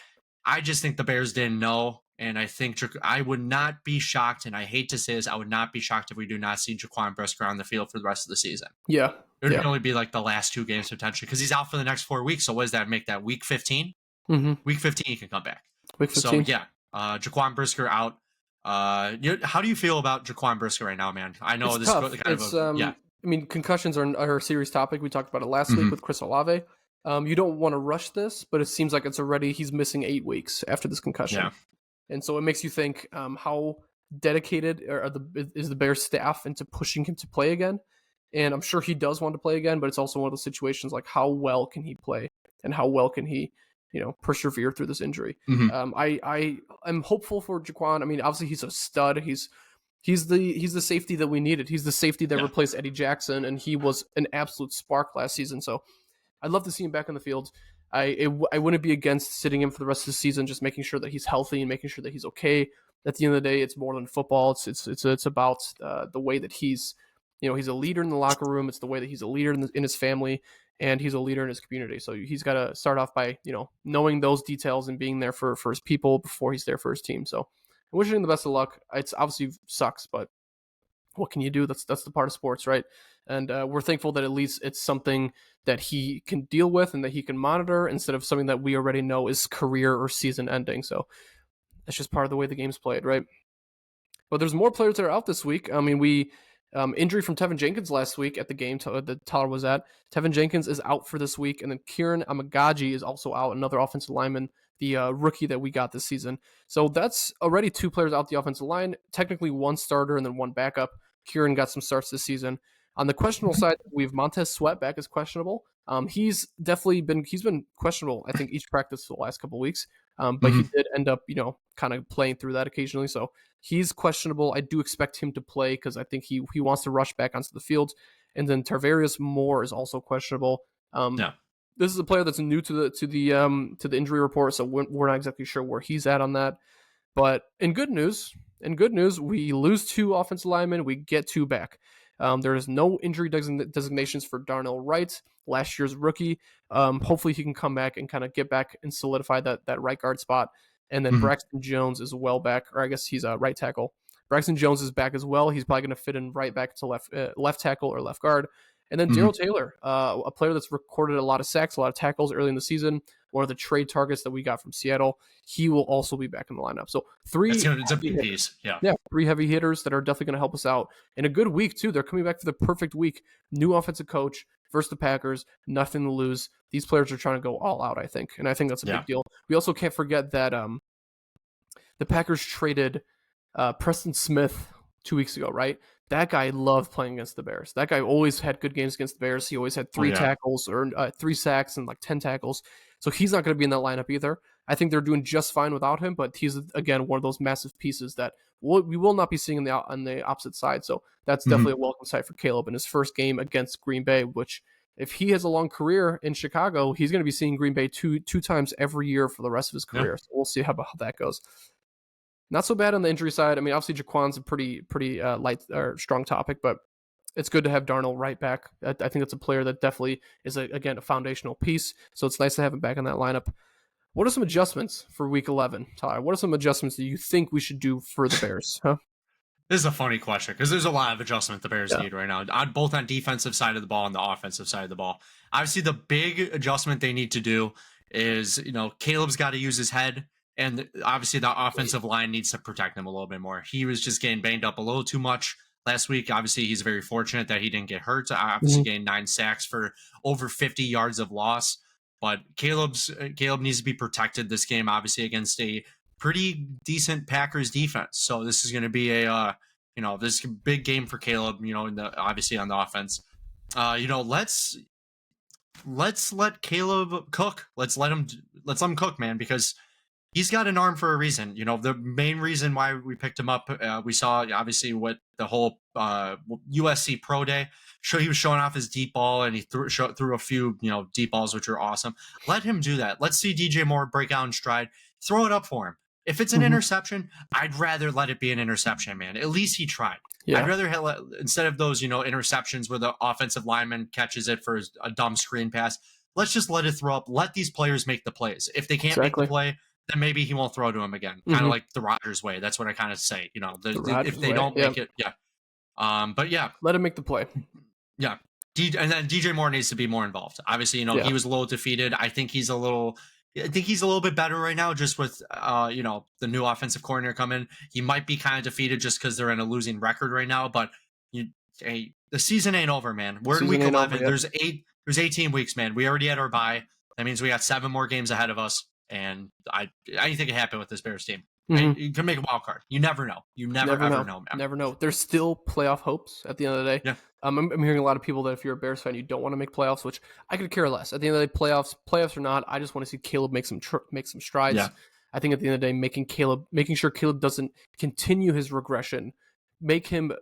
I just think the Bears didn't know. And I think I would not be shocked, and I hate to say this, I would not be shocked if we do not see Jaquan Brisker on the field for the rest of the season. Yeah. It would only be like the last 2 games potentially because he's out for the next 4 weeks. So what does that make that week 15? Mm-hmm. Week 15, he can come back. Week 15. So yeah, Jaquan Brisker out. How do you feel about Jaquan Brisker right now, man? I know it's tough. I mean, concussions are a serious topic. We talked about it last week with Chris Olave. You don't want to rush this, but it seems like he's missing 8 weeks after this concussion. Yeah. And so it makes you think how dedicated is the Bears staff into pushing him to play again. And I'm sure he does want to play again, but it's also one of those situations like how well can he play and how well can he, persevere through this injury. I am hopeful for Jaquan. I mean, obviously he's a stud. He's the safety that we needed. He's the safety that replaced Eddie Jackson, and he was an absolute spark last season. So I'd love to see him back in the field. I wouldn't be against sitting him for the rest of the season, just making sure that he's healthy and making sure that he's okay. At the end of the day, it's more than football. It's about the way that he's a leader in the locker room. It's the way that he's a leader in his family, and he's a leader in his community. So he's got to start off by knowing those details and being there for his people before he's there for his team. So I'm wishing him the best of luck. It's obviously sucks, but what can you do? That's the part of sports, right? And we're thankful that at least it's something that he can deal with and that he can monitor instead of something that we already know is career or season ending. So that's just part of the way the game's played, right? But there's more players that are out this week. I mean, injury from Tevin Jenkins last week at the game that Tyler was at. Tevin Jenkins is out for this week, and then Kieran Amagaji is also out, another offensive lineman, the rookie that we got this season. So that's already 2 players out the offensive line, technically 1 starter and then 1 backup. Kieran got some starts this season. On the questionable side, we have Montez Sweat back as questionable. He's been questionable, I think, each practice for the last couple of weeks. But he did end up, kind of playing through that occasionally. So he's questionable. I do expect him to play because I think he wants to rush back onto the field. And then Tarvarius Moore is also questionable. This is a player that's new to the injury report, so we're not exactly sure where he's at on that. But in good news, we lose 2 offensive linemen, we get 2 back. There is no injury designations for Darnell Wright, last year's rookie. Hopefully he can come back and kind of get back and solidify that right guard spot. And then Braxton Jones is well back, or I guess he's a right tackle. Braxton Jones is back as well. He's probably going to fit in right back to left tackle or left guard. And then Darrell Taylor, a player that's recorded a lot of sacks, a lot of tackles early in the season, one of the trade targets that we got from Seattle. He will also be back in the lineup. So 3 it's a big piece. Yeah, 3 heavy hitters that are definitely going to help us out. In a good week, too. They're coming back for the perfect week. New offensive coach versus the Packers, nothing to lose. These players are trying to go all out, I think. And I think that's a big deal. We also can't forget that the Packers traded Preston Smith 2 weeks ago, right? That guy loved playing against the Bears. That guy always had good games against the Bears. He always had 3 tackles or 3 sacks and like 10 tackles. So he's not going to be in that lineup either. I think they're doing just fine without him, but he's, again, one of those massive pieces that we will not be seeing on the opposite side. So that's definitely a welcome sight for Caleb in his first game against Green Bay, which if he has a long career in Chicago, he's going to be seeing Green Bay two times every year for the rest of his career. So we'll see how that goes. Not so bad on the injury side. I mean, obviously Jaquan's a pretty light or strong topic, but it's good to have Darnold right back. I think that's a player that definitely is, again, a foundational piece. So it's nice to have him back in that lineup. What are some adjustments for Week 11, Tyler? What are some adjustments that you think we should do for the Bears? Huh? This is a funny question because there's a lot of adjustment the Bears need right now, both on defensive side of the ball and the offensive side of the ball. Obviously, the big adjustment they need to do is, Caleb's got to use his head. And obviously the offensive line needs to protect him a little bit more. He was just getting banged up a little too much last week. Obviously, he's very fortunate that he didn't get hurt. Obviously, getting 9 sacks for over 50 yards of loss. But Caleb needs to be protected this game, obviously, against a pretty decent Packers defense. So this is going to be this big game for Caleb, obviously on the offense. Let's let Caleb cook. Let's let him cook, man, because he's got an arm for a reason. The main reason why we picked him up, we saw obviously what the whole USC Pro Day show. He was showing off his deep ball, and he threw a few deep balls, which are awesome. Let him do that. Let's see DJ Moore break out in stride. Throw it up for him. If it's an interception, I'd rather let it be an interception, man. At least he tried. Yeah. I'd rather instead of those interceptions where the offensive lineman catches it for a dumb screen pass. Let's just let it throw up. Let these players make the plays. If they can't make the play, then maybe he won't throw to him again. Kind of like the Rodgers way. That's what I kind of say. If they don't make it, but let him make the play. Yeah, and then DJ Moore needs to be more involved. Obviously, he was a little defeated. I think he's a little bit better right now, just with the new offensive coordinator coming. He might be kind of defeated just because they're in a losing record right now. But hey, the season ain't over, man. We're in Season week ain't 11. over yet. There's 18 weeks, man. We already had our bye. That means we got 7 more games ahead of us. And anything can happen with this Bears team. You can make a wild card. You never know. You never ever know, man. Never know. There's still playoff hopes at the end of the day. Yeah. I'm hearing a lot of people that if you're a Bears fan, you don't want to make playoffs, which I could care less. At the end of the day, playoffs or not, I just want to see Caleb make some strides. Yeah. I think at the end of the day, making sure Caleb doesn't continue his regression, make him,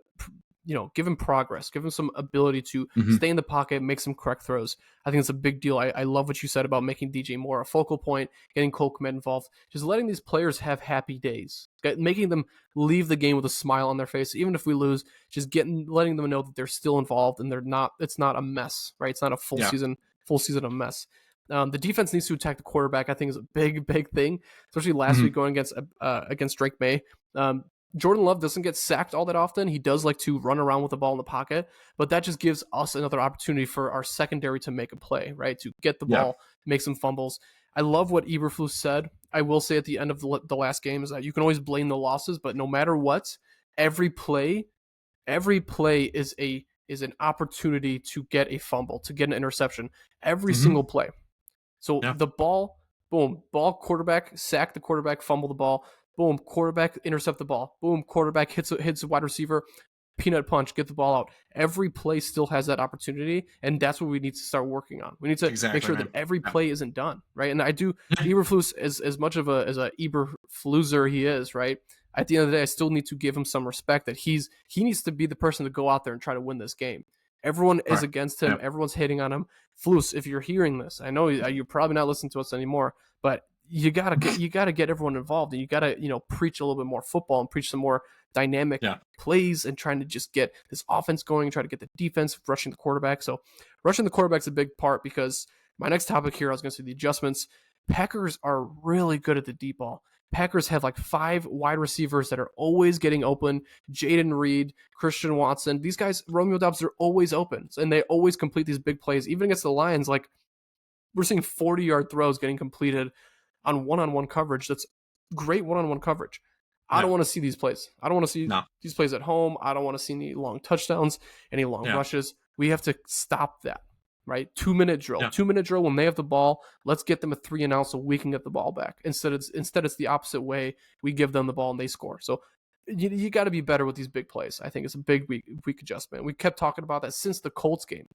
give him progress, give him some ability to stay in the pocket, make some correct throws. I think it's a big deal. I love what you said about making DJ Moore a focal point, getting Cole Kmet involved, just letting these players have happy days, making them leave the game with a smile on their face, even if we lose. Just letting them know that they're still involved and it's not a mess, right? It's not a full season of mess. The defense needs to attack the quarterback. I think is a big thing, especially last week going against Drake May. Jordan Love doesn't get sacked all that often. He does like to run around with the ball in the pocket, but that just gives us another opportunity for our secondary to make a play, right? To get the ball, make some fumbles. I love what Eberflus said. I will say at the end of the last game is that you can always blame the losses, but no matter what, every play is an opportunity to get a fumble, to get an interception. Every single play. So the ball, boom, quarterback, sack the quarterback, fumble the ball. Boom, quarterback, intercept the ball. Boom, quarterback hits a wide receiver, peanut punch, get the ball out. Every play still has that opportunity, and that's what we need to start working on. We need to make sure that every play isn't done, right? And I do, Eberflus, as much of a Eberfluser he is, right? At the end of the day, I still need to give him some respect that he needs to be the person to go out there and try to win this game. Everyone is against him. Everyone's hating on him. Flus, if you're hearing this, I know you're probably not listening to us anymore, but you gotta get everyone involved, and you gotta preach a little bit more football and preach some more dynamic plays and trying to just get this offense going, try to get the defense rushing the quarterback. So rushing the quarterback's a big part, because my next topic here, I was going to say the adjustments. Packers are really good at the deep ball. Packers have like 5 wide receivers that are always getting open. Jaden Reed, Christian Watson, these guys, Romeo Doubs, are always open, and they always complete these big plays. Even against the Lions, like we're seeing 40-yard throws getting completed on one-on-one coverage. That's great one-on-one coverage. I don't want to see these plays. I don't want to see these plays at home. I don't want to see any long touchdowns, any long rushes. We have to stop that, right? 2-minute drill. 2-minute drill when they have the ball. Let's get them a 3-and-out so we can get the ball back. Instead, it's the opposite way. We give them the ball and they score. So you got to be better with these big plays. I think it's a big week adjustment. We kept talking about that since the Colts game.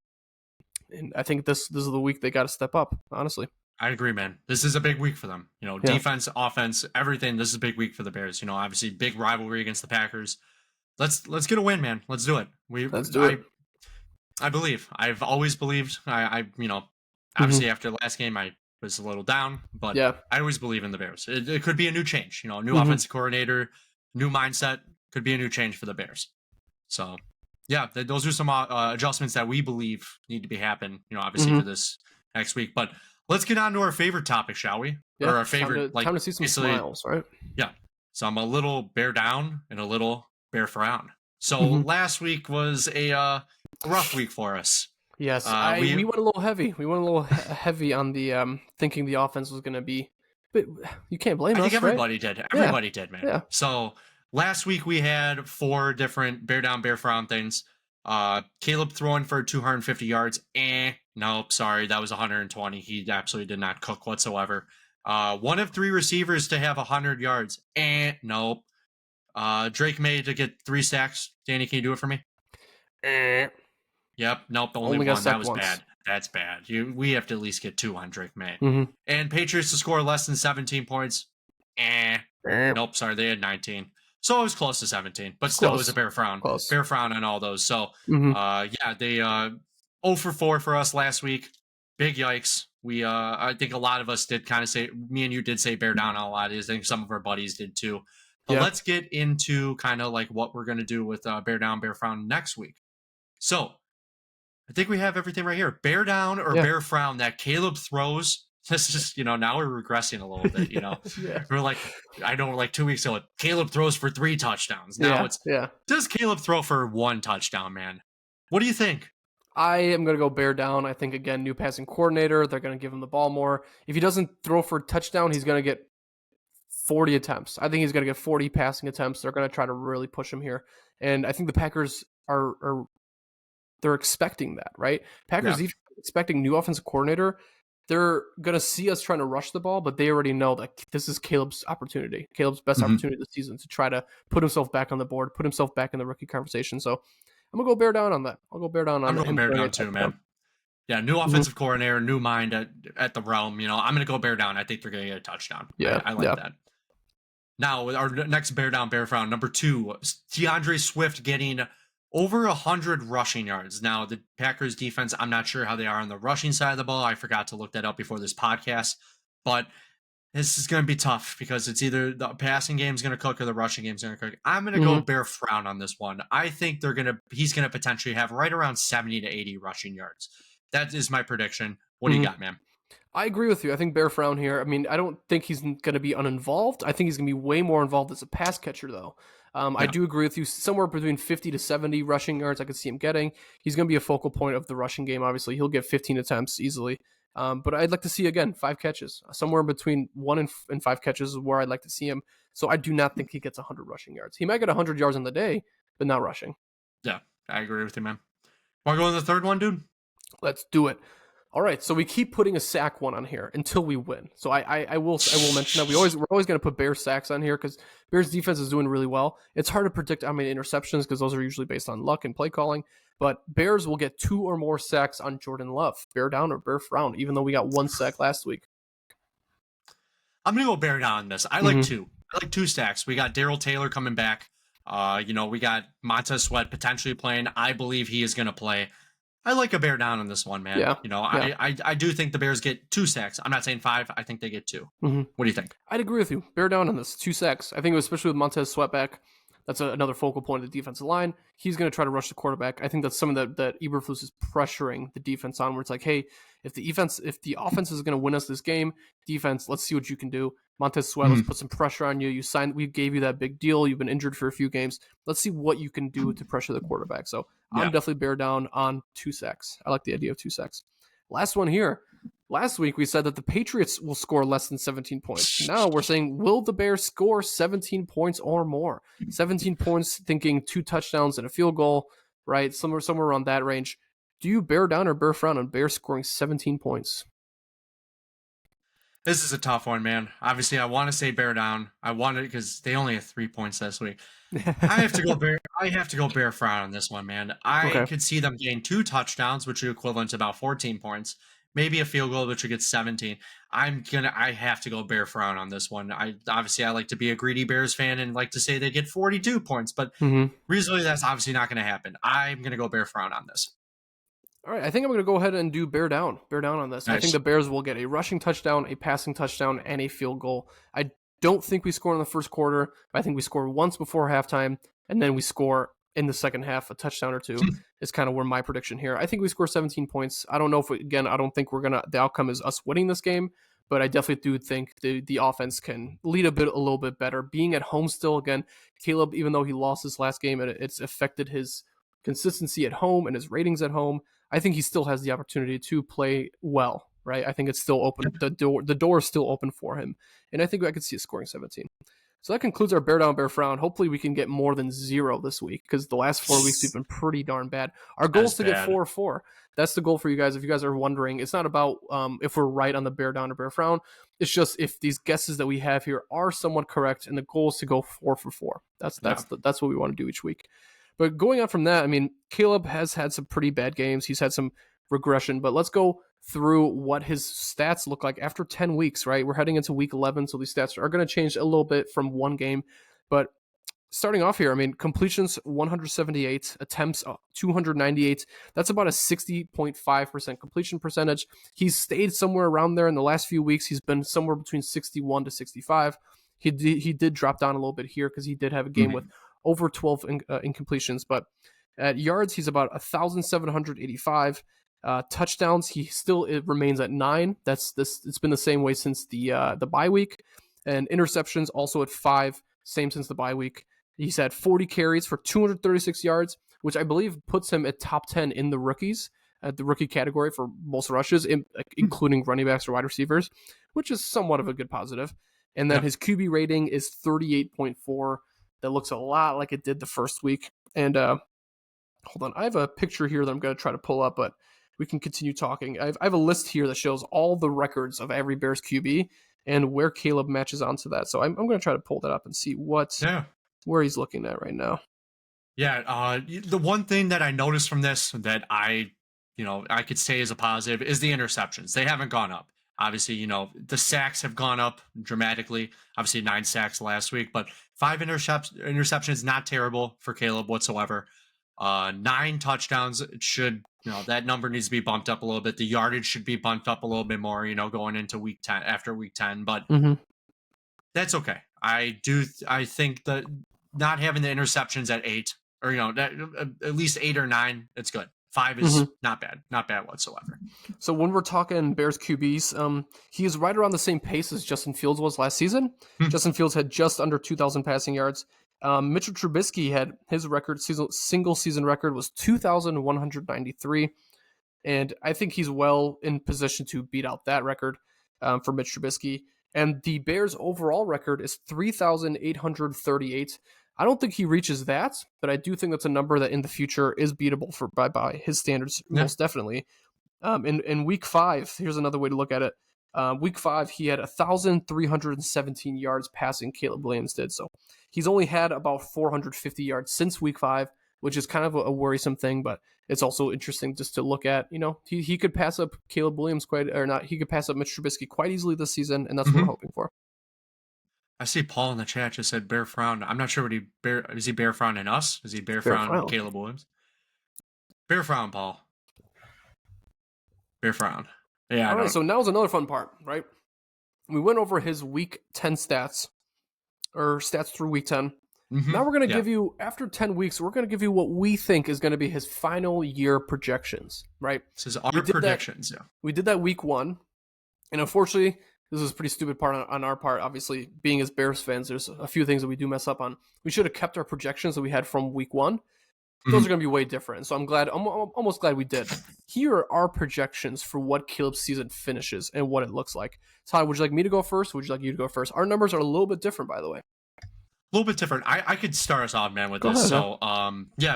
And I think this is the week they got to step up, honestly. I agree, man. This is a big week for them. Defense, offense, everything. This is a big week for the Bears. Obviously big rivalry against the Packers. Let's get a win, man. Let's do it. Let's do it. I believe. I've always believed. Obviously after the last game I was a little down, but I always believe in the Bears. It could be a new change. New offensive coordinator, new mindset. Could be a new change for the Bears. So yeah, those are some adjustments that we believe need to be happen. Obviously for this next week, but. Let's get on to our favorite topic, shall we? Yeah, or our favorite, time to see some smiles, right? Yeah. So I'm a little bear down and a little bear frown. So last week was a rough week for us. Yes, we went a little heavy. We went a little heavy on the thinking the offense was going to be. But you can't blame us. I think everybody right? did. Everybody did, man. Yeah. So last week we had 4 different bear down, bear frown things. Caleb throwing for 250 yards. Nope, sorry, that was 120. He absolutely did not cook whatsoever. 1 of 3 receivers to have 100 yards. Nope. Drake May to get 3 sacks. Danny, can you do it for me? Yep, nope, the only one. That was once. Bad. That's bad. We have to at least get 2 on Drake May. And Patriots to score less than 17 points. Nope, sorry, they had 19. So it was close to 17, but still it was a bear frown. Close. Bear frown on all those. So, they 0 for 4 for us last week. Big yikes. We, I think a lot of us did kind of say, me and you did say bear down on a lot of these. I think some of our buddies did too. But let's get into kind of like what we're going to do with bear down, bear frown next week. So I think we have everything right here. Bear down or bear frown that Caleb throws. This is, now we're regressing a little bit, We're like, I know, like 2 weeks ago, Caleb throws for 3 touchdowns. Now does Caleb throw for 1 touchdown, man? What do you think? I am going to go bear down. I think, again, new passing coordinator. They're going to give him the ball more. If he doesn't throw for a touchdown, he's going to get 40 attempts. I think he's going to get 40 passing attempts. They're going to try to really push him here. And I think the Packers are they're expecting that, right? Packers Yeah. expecting new offensive coordinator. They're going to see us trying to rush the ball, but they already know that this is Caleb's opportunity, Caleb's best opportunity this season to try to put himself back on the board, put himself back in the rookie conversation. So I'm going to go bear down on that. I'll go bear down on I'm going him bear playing down a too, touchdown. man. Yeah, new offensive coordinator, new mind at the realm. You know, I'm going to go bear down. I think they're going to get a touchdown. Yeah, I like that. Now, our next bear down, bear frown, number 2, DeAndre Swift getting over 100 rushing yards. Now, the Packers defense, I'm not sure how they are on the rushing side of the ball. I forgot to look that up before this podcast. But this is going to be tough because it's either the passing game is going to cook or the rushing game is going to cook. I'm going to go bear frown on this one. I think he's going to potentially have right around 70 to 80 rushing yards. That is my prediction. What do you got, man? I agree with you. I think bear frown here. I mean, I don't think he's going to be uninvolved. I think he's going to be way more involved as a pass catcher, though. I do agree with you. Somewhere between 50 to 70 rushing yards I could see him getting. He's going to be a focal point of the rushing game, obviously. He'll get 15 attempts easily. But I'd like to see, again, 5 catches. Somewhere between 1 and 5 catches is where I'd like to see him. So I do not think he gets 100 rushing yards. He might get 100 yards on the day, but not rushing. Yeah, I agree with you, man. Want to go to the third one, dude? Let's do it. All right, so we keep putting a sack one on here until we win. So I will mention that we're always going to put Bears sacks on here because Bears defense is doing really well. It's hard to predict how many interceptions because those are usually based on luck and play calling. But Bears will get 2 or more sacks on Jordan Love. Bear down or bear frown, even though we got 1 sack last week. I'm gonna go bear down on this. I like 2. I like 2 sacks. We got Darrell Taylor coming back. We got Montez Sweat potentially playing. I believe he is gonna play. I like a bear down on this one, man. Yeah. I do think the Bears get 2 sacks. I'm not saying 5. I think they get 2. What do you think? I'd agree with you. Bear down on this. 2 sacks. I think especially with Montez Sweat back, that's another focal point of the defensive line. He's going to try to rush the quarterback. I think that's something that Eberflus is pressuring the defense on, where it's like, hey, if the offense is going to win us this game, defense, let's see what you can do. Montez Sweat, let's put some pressure on you. We gave you that big deal. You've been injured for a few games. Let's see what you can do to pressure the quarterback. So I'm definitely bear down on 2 sacks. I like the idea of 2 sacks. Last one here. Last week, we said that the Patriots will score less than 17 points. Now we're saying, will the Bears score 17 points or more? 17 points, thinking 2 touchdowns and a field goal, right? Somewhere around that range. Do you bear down or bear frown on Bears scoring 17 points? This is a tough one, man. Obviously, I want to say bear down. I want it because they only have 3 points this week. I have to go bear frown on this one, man. I could see them getting 2 touchdowns, which are equivalent to about 14 points. Maybe a field goal, which would get 17. I have to go bear frown on this one. I like to be a greedy Bears fan and like to say they get 42 points, but reasonably that's obviously not going to happen. I'm going to go bear frown on this. All right, I think I'm going to go ahead and do bear down on this. Nice. I think the Bears will get a rushing touchdown, a passing touchdown, and a field goal. I don't think we score in the first quarter. I think we score once before halftime, and then we score in the second half, a touchdown or 2 is kind of where my prediction here. I think we score 17 points. I don't know if I don't think the outcome is us winning this game, but I definitely do think the offense can lead a little bit better. Being at home still, again, Caleb, even though he lost his last game and it's affected his consistency at home and his ratings at home, I think he still has the opportunity to play well, right? I think it's still open. The door is still open for him. And I think I could see a scoring 17. So that concludes our bear down, bear frown. Hopefully we can get more than 0 this week because the last 4 weeks we've been pretty darn bad. Our goal is to get 4-4. That's the goal for you guys. If you guys are wondering, it's not about if we're right on the bear down or bear frown. It's just if these guesses that we have here are somewhat correct, and the goal is to go 4 for 4. That's what we want to do each week. But going on from that, I mean, Caleb has had some pretty bad games. He's had some regression, but let's go through what his stats look like after 10 weeks, right? We're heading into week 11, so these stats are going to change a little bit from one game. But starting off here, I mean, completions 178, attempts 298. That's about a 60.5% completion percentage. He's stayed somewhere around there in the last few weeks. He's been somewhere between 61 to 65. He did drop down a little bit here because he did have a game with over 12 incompletions. But at yards, he's about 1,785. Touchdowns, it remains at 9. It's been the same way since the bye week. And interceptions also at 5, same since the bye week. He's had 40 carries for 236 yards, which I believe puts him at top 10 in the rookies, at the rookie category for most rushes, including running backs or wide receivers, which is somewhat of a good positive. And then his QB rating is 38.4. That looks a lot like it did the first week. And hold on. I have a picture here that I'm going to try to pull up, but we can continue talking. I have a list here that shows all the records of every Bears QB and where Caleb matches onto that. So I'm going to try to pull that up and see where he's looking at right now. Yeah, the one thing that I noticed from this that I could say is a positive is the interceptions. They haven't gone up. Obviously, the sacks have gone up dramatically. Obviously, 9 sacks last week, but 5 interceptions, not terrible for Caleb whatsoever. 9 touchdowns. It should, that number needs to be bumped up a little bit. The yardage should be bumped up a little bit more, going into week 10, after week 10, but that's okay. I think that not having the interceptions at 8, or, at least 8 or 9, it's good. 5 is not bad whatsoever. So when we're talking Bears QBs, he is right around the same pace as Justin Fields was last season. Justin Fields had just under 2,000 passing yards. Mitchell Trubisky had his single season record was 2,193, and I think he's well in position to beat out that record for Mitch Trubisky. And the Bears' overall record is 3,838. I don't think he reaches that, but I do think that's a number that in the future is beatable by his standards, most definitely. In week 5, here's another way to look at it. Week 5, he had 1,317 yards passing. Caleb Williams did. So he's only had about 450 yards since week 5, which is kind of a worrisome thing, but it's also interesting just to look at. He could pass up Caleb Williams he could pass up Mitch Trubisky quite easily this season, and that's what we're hoping for. I see Paul in the chat just said Bear Frown. I'm not sure is he Bear Frown in us? Is he Bear Frown Caleb Williams? Bear Frown, Paul. Bear Frown. Yeah. All right, so now's another fun part, right? We went over his week 10 stats, or stats through week 10. Now we're going to give you, after 10 weeks, we're going to give you what we think is going to be his final year projections, right? This is our predictions, We did that week 1, and unfortunately, this is a pretty stupid part on our part. Obviously, being as Bears fans, there's a few things that we do mess up on. We should have kept our projections that we had from week 1. Those are going to be way different. So I'm almost glad we did. Here are our projections for what Caleb's season finishes and what it looks like. Todd, would you like me to go first? Or would you like you to go first? Our numbers are a little bit different, by the way. A little bit different. I could start us off, man, with this. So,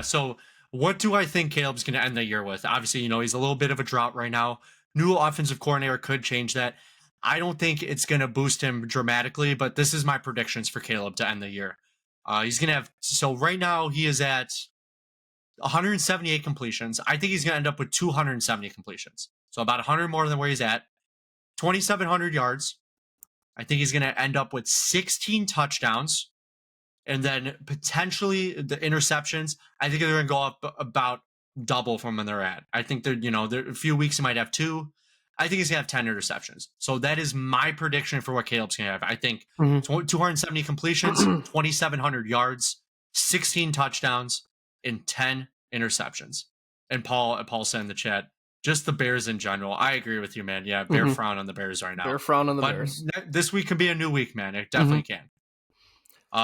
so what do I think Caleb's going to end the year with? Obviously, he's a little bit of a drought right now. New offensive coordinator could change that. I don't think it's going to boost him dramatically, but this is my predictions for Caleb to end the year. He's going to have, so right now he is at 178 completions. I think he's going to end up with 270 completions. So about 100 more than where he's at. 2,700 yards. I think he's going to end up with 16 touchdowns. And then potentially the interceptions, I think they're going to go up about double from when they're at. I think they're a few weeks he might have 2. I think he's going to have 10 interceptions. So that is my prediction for what Caleb's going to have. I think 270 completions, 2,700 yards, 16 touchdowns, and 10 interceptions. And Paul said in the chat, just the Bears in general. I agree with you, man. Yeah, Bear Frown on the Bears right now. Bear Frown on the Bears. This week can be a new week, man. It definitely can.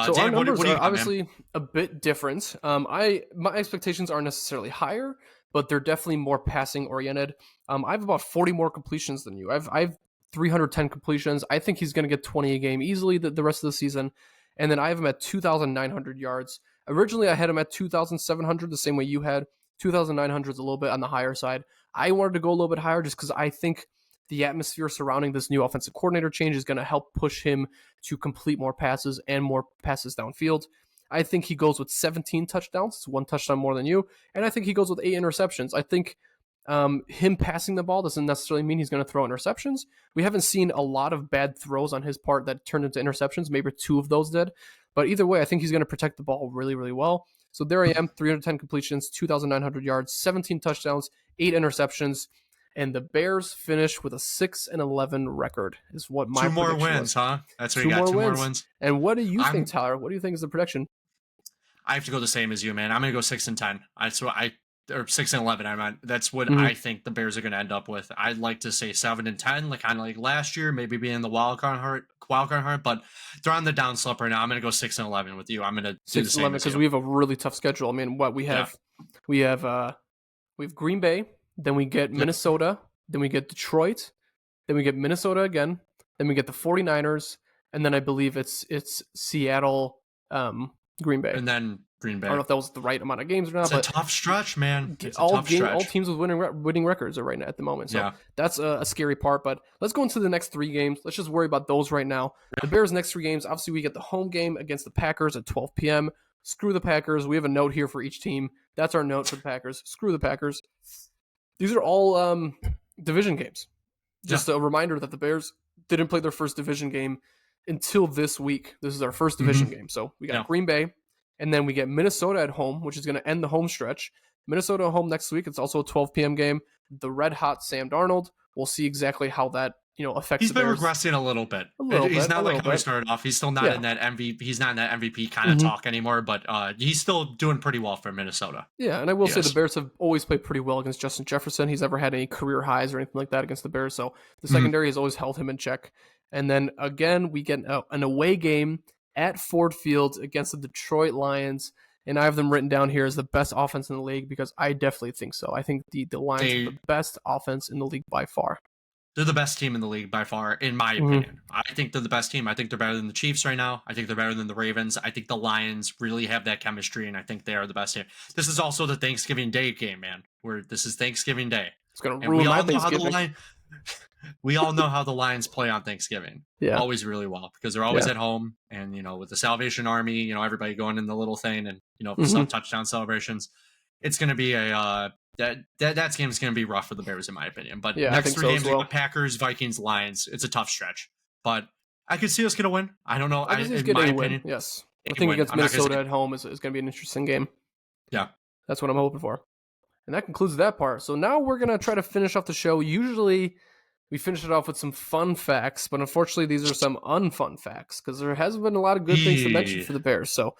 So Dan, our numbers are obviously a bit different. My expectations aren't necessarily higher, but they're definitely more passing oriented. I have about 40 more completions than you. I have 310 completions. I think he's going to get 20 a game easily the rest of the season. And then I have him at 2,900 yards. Originally, I had him at 2,700, the same way you had. 2,900 is a little bit on the higher side. I wanted to go a little bit higher just because I think the atmosphere surrounding this new offensive coordinator change is going to help push him to complete more passes and more passes downfield. I think he goes with 17 touchdowns. It's 1 touchdown more than you. And I think he goes with 8 interceptions. I think him passing the ball doesn't necessarily mean he's going to throw interceptions. We haven't seen a lot of bad throws on his part that turned into interceptions. Maybe 2 of those did. But either way, I think he's going to protect the ball really, really well. So there I am, 310 completions, 2,900 yards, 17 touchdowns, 8 interceptions. And the Bears finish with a 6-11 record is what my 2 more prediction wins, was. huh? That's what you got, 2 more wins. And what do you think, Tyler? What do you think is the prediction? I have to go the same as you, man. I'm going to go 6-10. Or 6-11. I meant that's what I think the Bears are going to end up with. I'd like to say 7-10, like kind of like last year, maybe being the wild card heart, but they're on the downslope right now. I'm going to go 6-11 with you. I'm going to do the same because we have a really tough schedule. I mean, what we have, we have Green Bay, then we get Minnesota, then we get Detroit, then we get Minnesota again, then we get the 49ers, and then I believe it's Seattle, Green Bay, and then Green Bay. I don't know if that was the right amount of games or not. It's a tough stretch, man. It's all teams with winning records are right now at the moment. So that's a scary part. But let's go into the next 3 games. Let's just worry about those right now. The Bears' next 3 games, obviously we get the home game against the Packers at 12 p.m. Screw the Packers. We have a note here for each team. That's our note for the Packers. Screw the Packers. These are all division games. Just a reminder that the Bears didn't play their first division game until this week. This is our first division game. So we got Green Bay, and then we get Minnesota at home, which is going to end the home stretch. Minnesota at home next week. It's also a 12 p.m. game. The red hot Sam Darnold. We'll see exactly how that affects. He's the Bears. Been regressing a little bit. He's not like how he started off. He's still not in that MVP. He's not in that MVP kind of talk anymore. But he's still doing pretty well for Minnesota. Yeah, and I will say the Bears have always played pretty well against Justin Jefferson. He's never had any career highs or anything like that against the Bears. So the secondary has always held him in check. And then again, we get an away game at Ford Field against the Detroit Lions. And I have them written down here as the best offense in the league because I definitely think so. I think the Lions are the best offense in the league by far. They're the best team in the league by far, in my opinion. I think they're the best team. I think they're better than the Chiefs right now. I think they're better than the Ravens. I think the Lions really have that chemistry, and I think they are the best team. This is also the Thanksgiving Day game, man. This is Thanksgiving Day. It's going to ruin my Thanksgiving. We all know how the Lions play on Thanksgiving. Yeah. Always really well because they're always at home. And, with the Salvation Army, everybody going in the little thing and, some touchdown celebrations. It's going to be that game is going to be rough for the Bears, in my opinion. But next 3 games, Packers, Vikings, Lions, it's a tough stretch. But I could see us get a win. I don't know. I can see us get a win. Yes. I think against Minnesota at home is going to be an interesting game. Yeah. That's what I'm hoping for. And that concludes that part. So now we're going to try to finish off the show. Usually we finish it off with some fun facts, but unfortunately these are some unfun facts because there hasn't been a lot of good things to mention for the Bears. So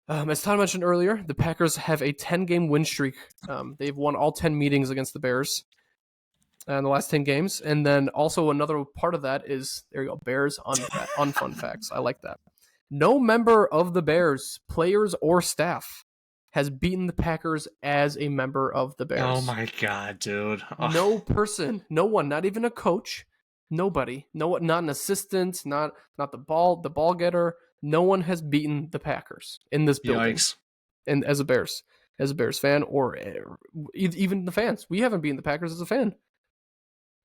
as Todd mentioned earlier, the Packers have a 10-game win streak. They've won all 10 meetings against the Bears in the last 10 games. And then also another part of that is, there you go, Bears unfun facts. I like that. No member of the Bears, players or staff, has beaten the Packers as a member of the Bears. Oh my God, dude. Ugh. No person, no one, not even a coach, nobody, not an assistant, not the ball getter. No one has beaten the Packers in this building. Yikes. And as a Bears fan, or even the fans, we haven't beaten the Packers as a fan.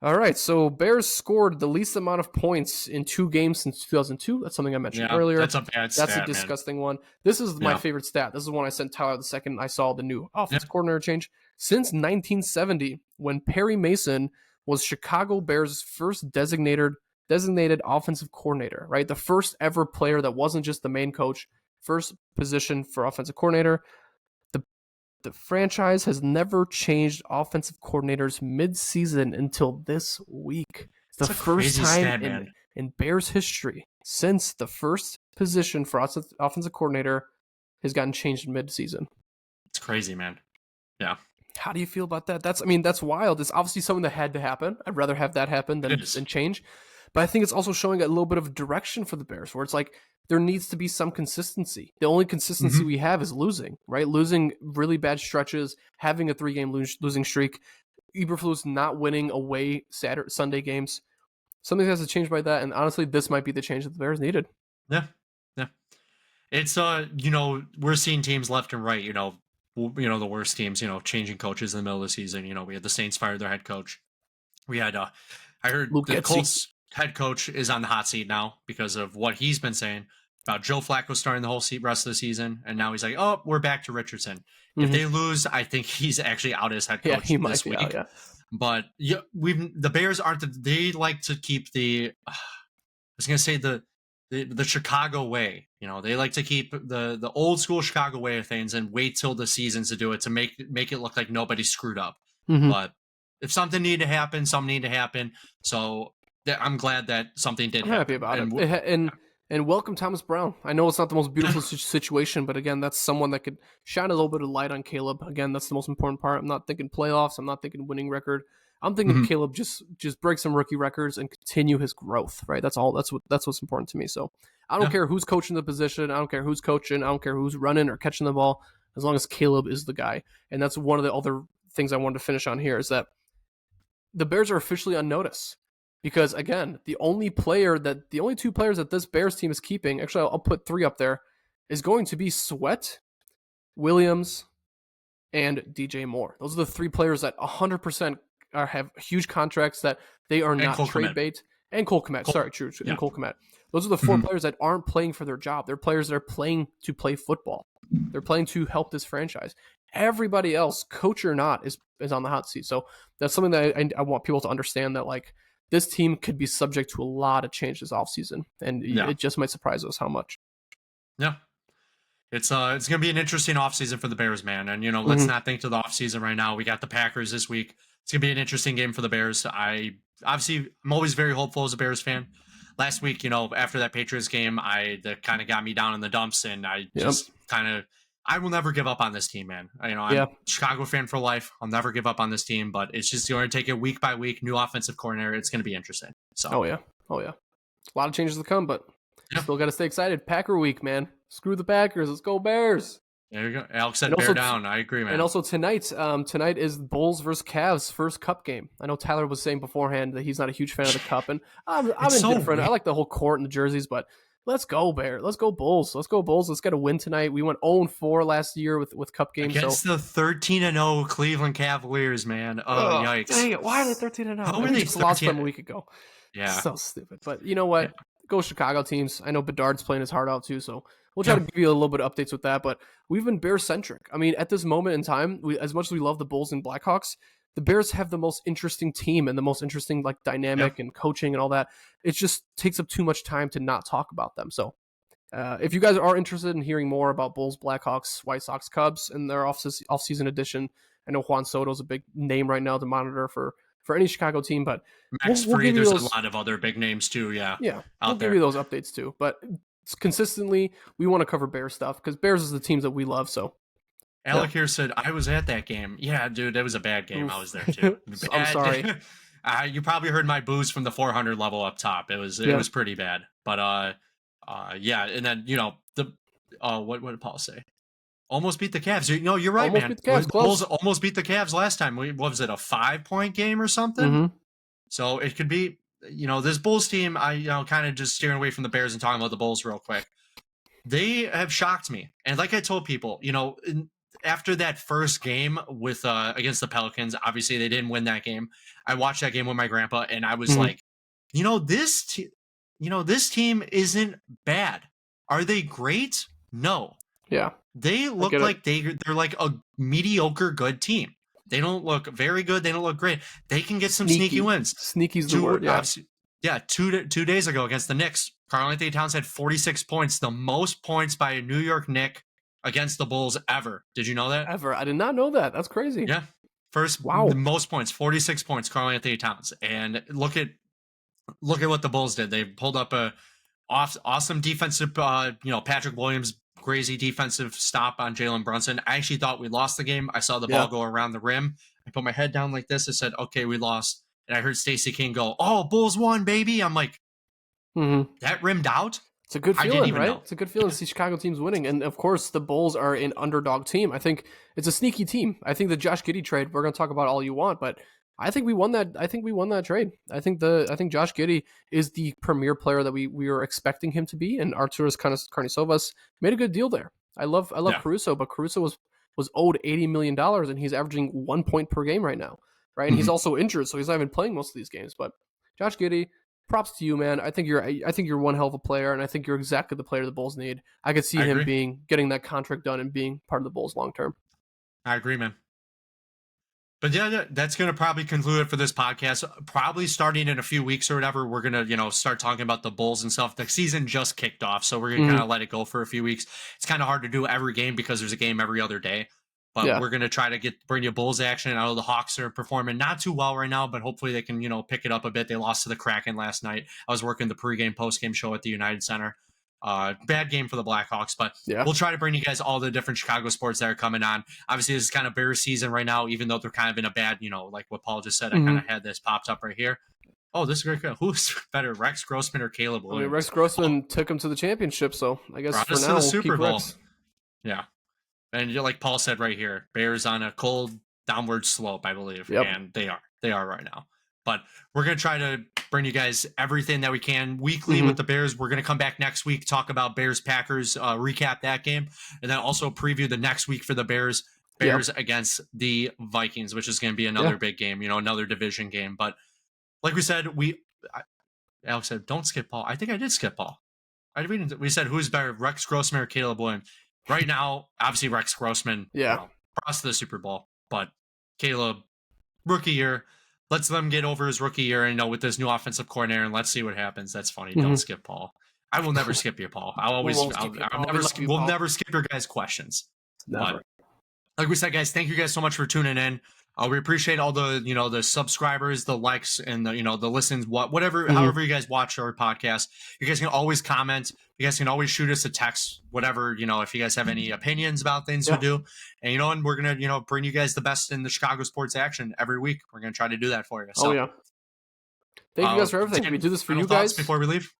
All right, so Bears scored the least amount of points in 2 games since 2002. That's something I mentioned earlier. That's a bad stat. That's a disgusting one. This is my favorite stat. This is one I sent Tyler the second I saw the new offensive coordinator change. Since 1970, when Perry Mason was Chicago Bears' first designated offensive coordinator, right? The first ever player that wasn't just the main coach, first position for offensive coordinator. The franchise has never changed offensive coordinators mid-season until this week. It's the first time in Bears history since the first position for offensive coordinator has gotten changed mid-season. It's crazy, man. Yeah. How do you feel about that? That's wild. It's obviously something that had to happen. I'd rather have that happen than change. But I think it's also showing a little bit of direction for the Bears, where it's like there needs to be some consistency. The only consistency we have is losing, right? Losing really bad stretches, having a 3-game losing streak, Eberflus not winning away Sunday games. Something has to change by that, and honestly, this might be the change that the Bears needed. Yeah. It's we're seeing teams left and right. The worst teams. Changing coaches in the middle of the season. We had the Saints fire their head coach. We had I heard the Colts head coach is on the hot seat now because of what he's been saying about Joe Flacco starting the whole rest of the season. And now he's like, oh, we're back to Richardson. If they lose, I think he's actually out as head coach this week. Out. But the Bears they like to keep the Chicago way. They like to keep the old school Chicago way of things and wait till the seasons to do it to make it look like nobody screwed up. But if something needed to happen, something needed to happen. So I'm glad that something did happen. I'm happy about it. And welcome Thomas Brown. I know it's not the most beautiful situation, but again, that's someone that could shine a little bit of light on Caleb. Again, that's the most important part. I'm not thinking playoffs. I'm not thinking winning record. I'm thinking Caleb just break some rookie records and continue his growth, right? That's all. That's what's important to me. So I don't care who's coaching the position. I don't care who's coaching. I don't care who's running or catching the ball, as long as Caleb is the guy. And that's one of the other things I wanted to finish on here is that the Bears are officially on notice. Because again, the only 2 players that this Bears team is keeping, actually I'll put 3 up there, is going to be Sweat Williams, and DJ Moore. Those are the 3 players that 100% have huge contracts that they are not trade bait. And Cole Kmet. Sorry, true. Yeah. And Cole Kmet. Those are the 4 players that aren't playing for their job. They're players that are playing to play football. They're playing to help this franchise. Everybody else, coach or not, is on the hot seat. So that's something that I want people to understand, that like this team could be subject to a lot of change this offseason. And it just might surprise us how much. Yeah. It's going to be an interesting offseason for the Bears, man. And, let's not think to the offseason right now. We got the Packers this week. It's going to be an interesting game for the Bears. I'm always very hopeful as a Bears fan. Last week, after that Patriots game, that kind of got me down in the dumps, and I just I will never give up on this team, man. I'm a Chicago fan for life. I'll never give up on this team, but it's just going to take it week by week. New offensive coordinator. It's going to be interesting. So. Oh yeah. A lot of changes to come, but still got to stay excited. Packer week, man. Screw the Packers. Let's go Bears. There you go. Alex said bear down. I agree, man. And also tonight is Bulls versus Cavs first Cup game. I know Tyler was saying beforehand that he's not a huge fan of the Cup, and I'm indifferent. Weird. I like the whole court and the jerseys, but let's go Bears. Let's go Bulls. Let's go Bulls. Let's get a win tonight. We went 0-4 last year with Cup games. Against the 13-0 Cleveland Cavaliers, man. Oh, yikes. Dang it. Why are they 13-0? How are they just lost them a week ago. Yeah. So stupid. But you know what? Yeah. Go Chicago teams. I know Bedard's playing his heart out too, so we'll try to give you a little bit of updates with that. But we've been Bears-centric. I mean, at this moment in time, as much as we love the Bulls and Blackhawks, the Bears have the most interesting team and the most interesting dynamic and coaching and all that. It just takes up too much time to not talk about them. So if you guys are interested in hearing more about Bulls, Blackhawks, White Sox, Cubs, and their off-season edition, I know Juan Soto's a big name right now to monitor for any Chicago team, but Max Free, there's a lot of other big names too. Yeah. We'll give you those updates too, but consistently we want to cover Bears stuff because Bears is the teams that we love. So Alec here said, I was at that game. Yeah, dude, that was a bad game. I was there too. I'm sorry. You probably heard my booze from the 400 level up top. It was pretty bad, but and then what did Paul say? Almost beat the Cavs. No, you're right, man. The Bulls almost beat the Cavs last time. What was it, a 5-point game or something? Mm-hmm. So it could be, this Bulls team, kind of just steering away from the Bears and talking about the Bulls real quick. They have shocked me. And like I told people, after that first game with against the Pelicans, obviously they didn't win that game. I watched that game with my grandpa and I was like, this team isn't bad. Are they great? No. Yeah. They look like they're like a mediocre good team. They don't look very good. They don't look great. They can get some sneaky wins. Sneaky's the word. Yeah. 2 days ago against the Knicks, Karl-Anthony Towns had 46 points, the most points by a New York Knick against the Bulls ever. Did you know that? Ever. I did not know that. That's crazy. Yeah. The most points, 46 points, Karl-Anthony Towns. And look at what the Bulls did. They pulled up a awesome defensive, Patrick Williams, crazy defensive stop on Jalen Brunson. I actually thought we lost the game. I saw the ball go around the rim. I put my head down like this. I said, okay, we lost. And I heard Stacey King go, oh, Bulls won, baby. I'm like, that rimmed out? It's a good feeling, right? Know. It's a good feeling to see Chicago teams winning. And, of course, the Bulls are an underdog team. I think it's a sneaky team. I think the Josh Giddey trade, we're going to talk about all you want, but I think we won that. I think we won that trade. I think Josh Giddey is the premier player that we were expecting him to be, and Arturas Karnisovas made a good deal there. I love Caruso, but Caruso was owed $80 million, and he's averaging 1 point per game right now, right? And he's also injured, so he's not even playing most of these games. But Josh Giddey, props to you, man. I think you're one hell of a player, and I think you're exactly the player the Bulls need. I could see him getting that contract done and being part of the Bulls long term. I agree, man. But yeah, that's going to probably conclude it for this podcast. Probably starting in a few weeks or whatever, we're going to, start talking about the Bulls and stuff. The season just kicked off, so we're going to kind of let it go for a few weeks. It's kind of hard to do every game because there's a game every other day. But we're going to try to bring you Bulls action. I know the Hawks are performing not too well right now, but hopefully they can, pick it up a bit. They lost to the Kraken last night. I was working the pregame, postgame show at the United Center. Bad game for the Blackhawks, but we'll try to bring you guys all the different Chicago sports that are coming on. Obviously, this is kind of Bears season right now, even though they're kind of in a bad, like what Paul just said. I kind of had this popped up right here. Oh, this is great. Who's better, Rex Grossman or Caleb Williams? I mean, Rex Grossman took him to the championship, so I guess for now, the Super Bowl. Rex. Yeah. And like Paul said right here, Bears on a cold downward slope, I believe. Yep. And they are right now. But we're going to try to bring bring you guys everything that we can weekly with the Bears. We're going to come back next week, talk about Bears-Packers, recap that game, and then also preview the next week for the Bears against the Vikings, which is going to be another big game, another division game. But like we said, Alex said, don't skip Paul. I think I did skip Paul. We said, who's better, Rex Grossman or Caleb Williams? Right now, obviously Rex Grossman, across the Super Bowl, but Caleb, rookie year, let's let him get over his rookie year, and with this new offensive coordinator, and let's see what happens. That's funny. Don't skip Paul. I will never skip you, Paul. We'll never skip your guys' questions. Never. But like we said, guys, thank you guys so much for tuning in. We appreciate all the, the subscribers, the likes, and the, the listens, whatever, however you guys watch our podcast. You guys can always comment. You guys can always shoot us a text, whatever, if you guys have any opinions about things we do. And, and we're going to, bring you guys the best in the Chicago sports action every week. We're going to try to do that for you. So, thank you guys for everything. We do this for you guys. Before we leave.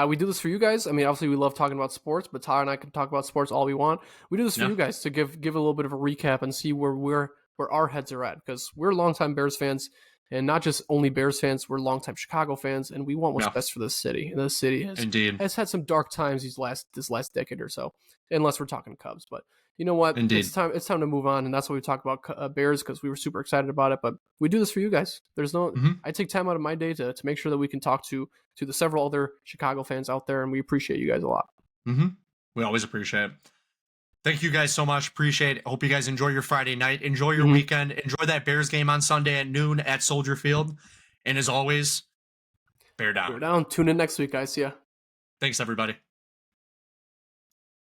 We do this for you guys. I mean, obviously, we love talking about sports, but Tyler and I can talk about sports all we want. We do this for you guys to give a little bit of a recap and see where our heads are at, because we're longtime Bears fans, and not just only Bears fans, we're longtime Chicago fans, and we want what's best for this city. And this city has had some dark times this last decade or so, unless we're talking Cubs. But you know what? It's time to move on, and that's why we talk about Bears, because we were super excited about it. But we do this for you guys. There's no, I take time out of my day to make sure that we can talk to the several other Chicago fans out there, and we appreciate you guys a lot. We always appreciate it. Thank you guys so much. Appreciate it. Hope you guys enjoy your Friday night. Enjoy your weekend. Enjoy that Bears game on Sunday at noon at Soldier Field. And as always, Bear down. Bear down. Tune in next week, guys. See ya. Thanks, everybody.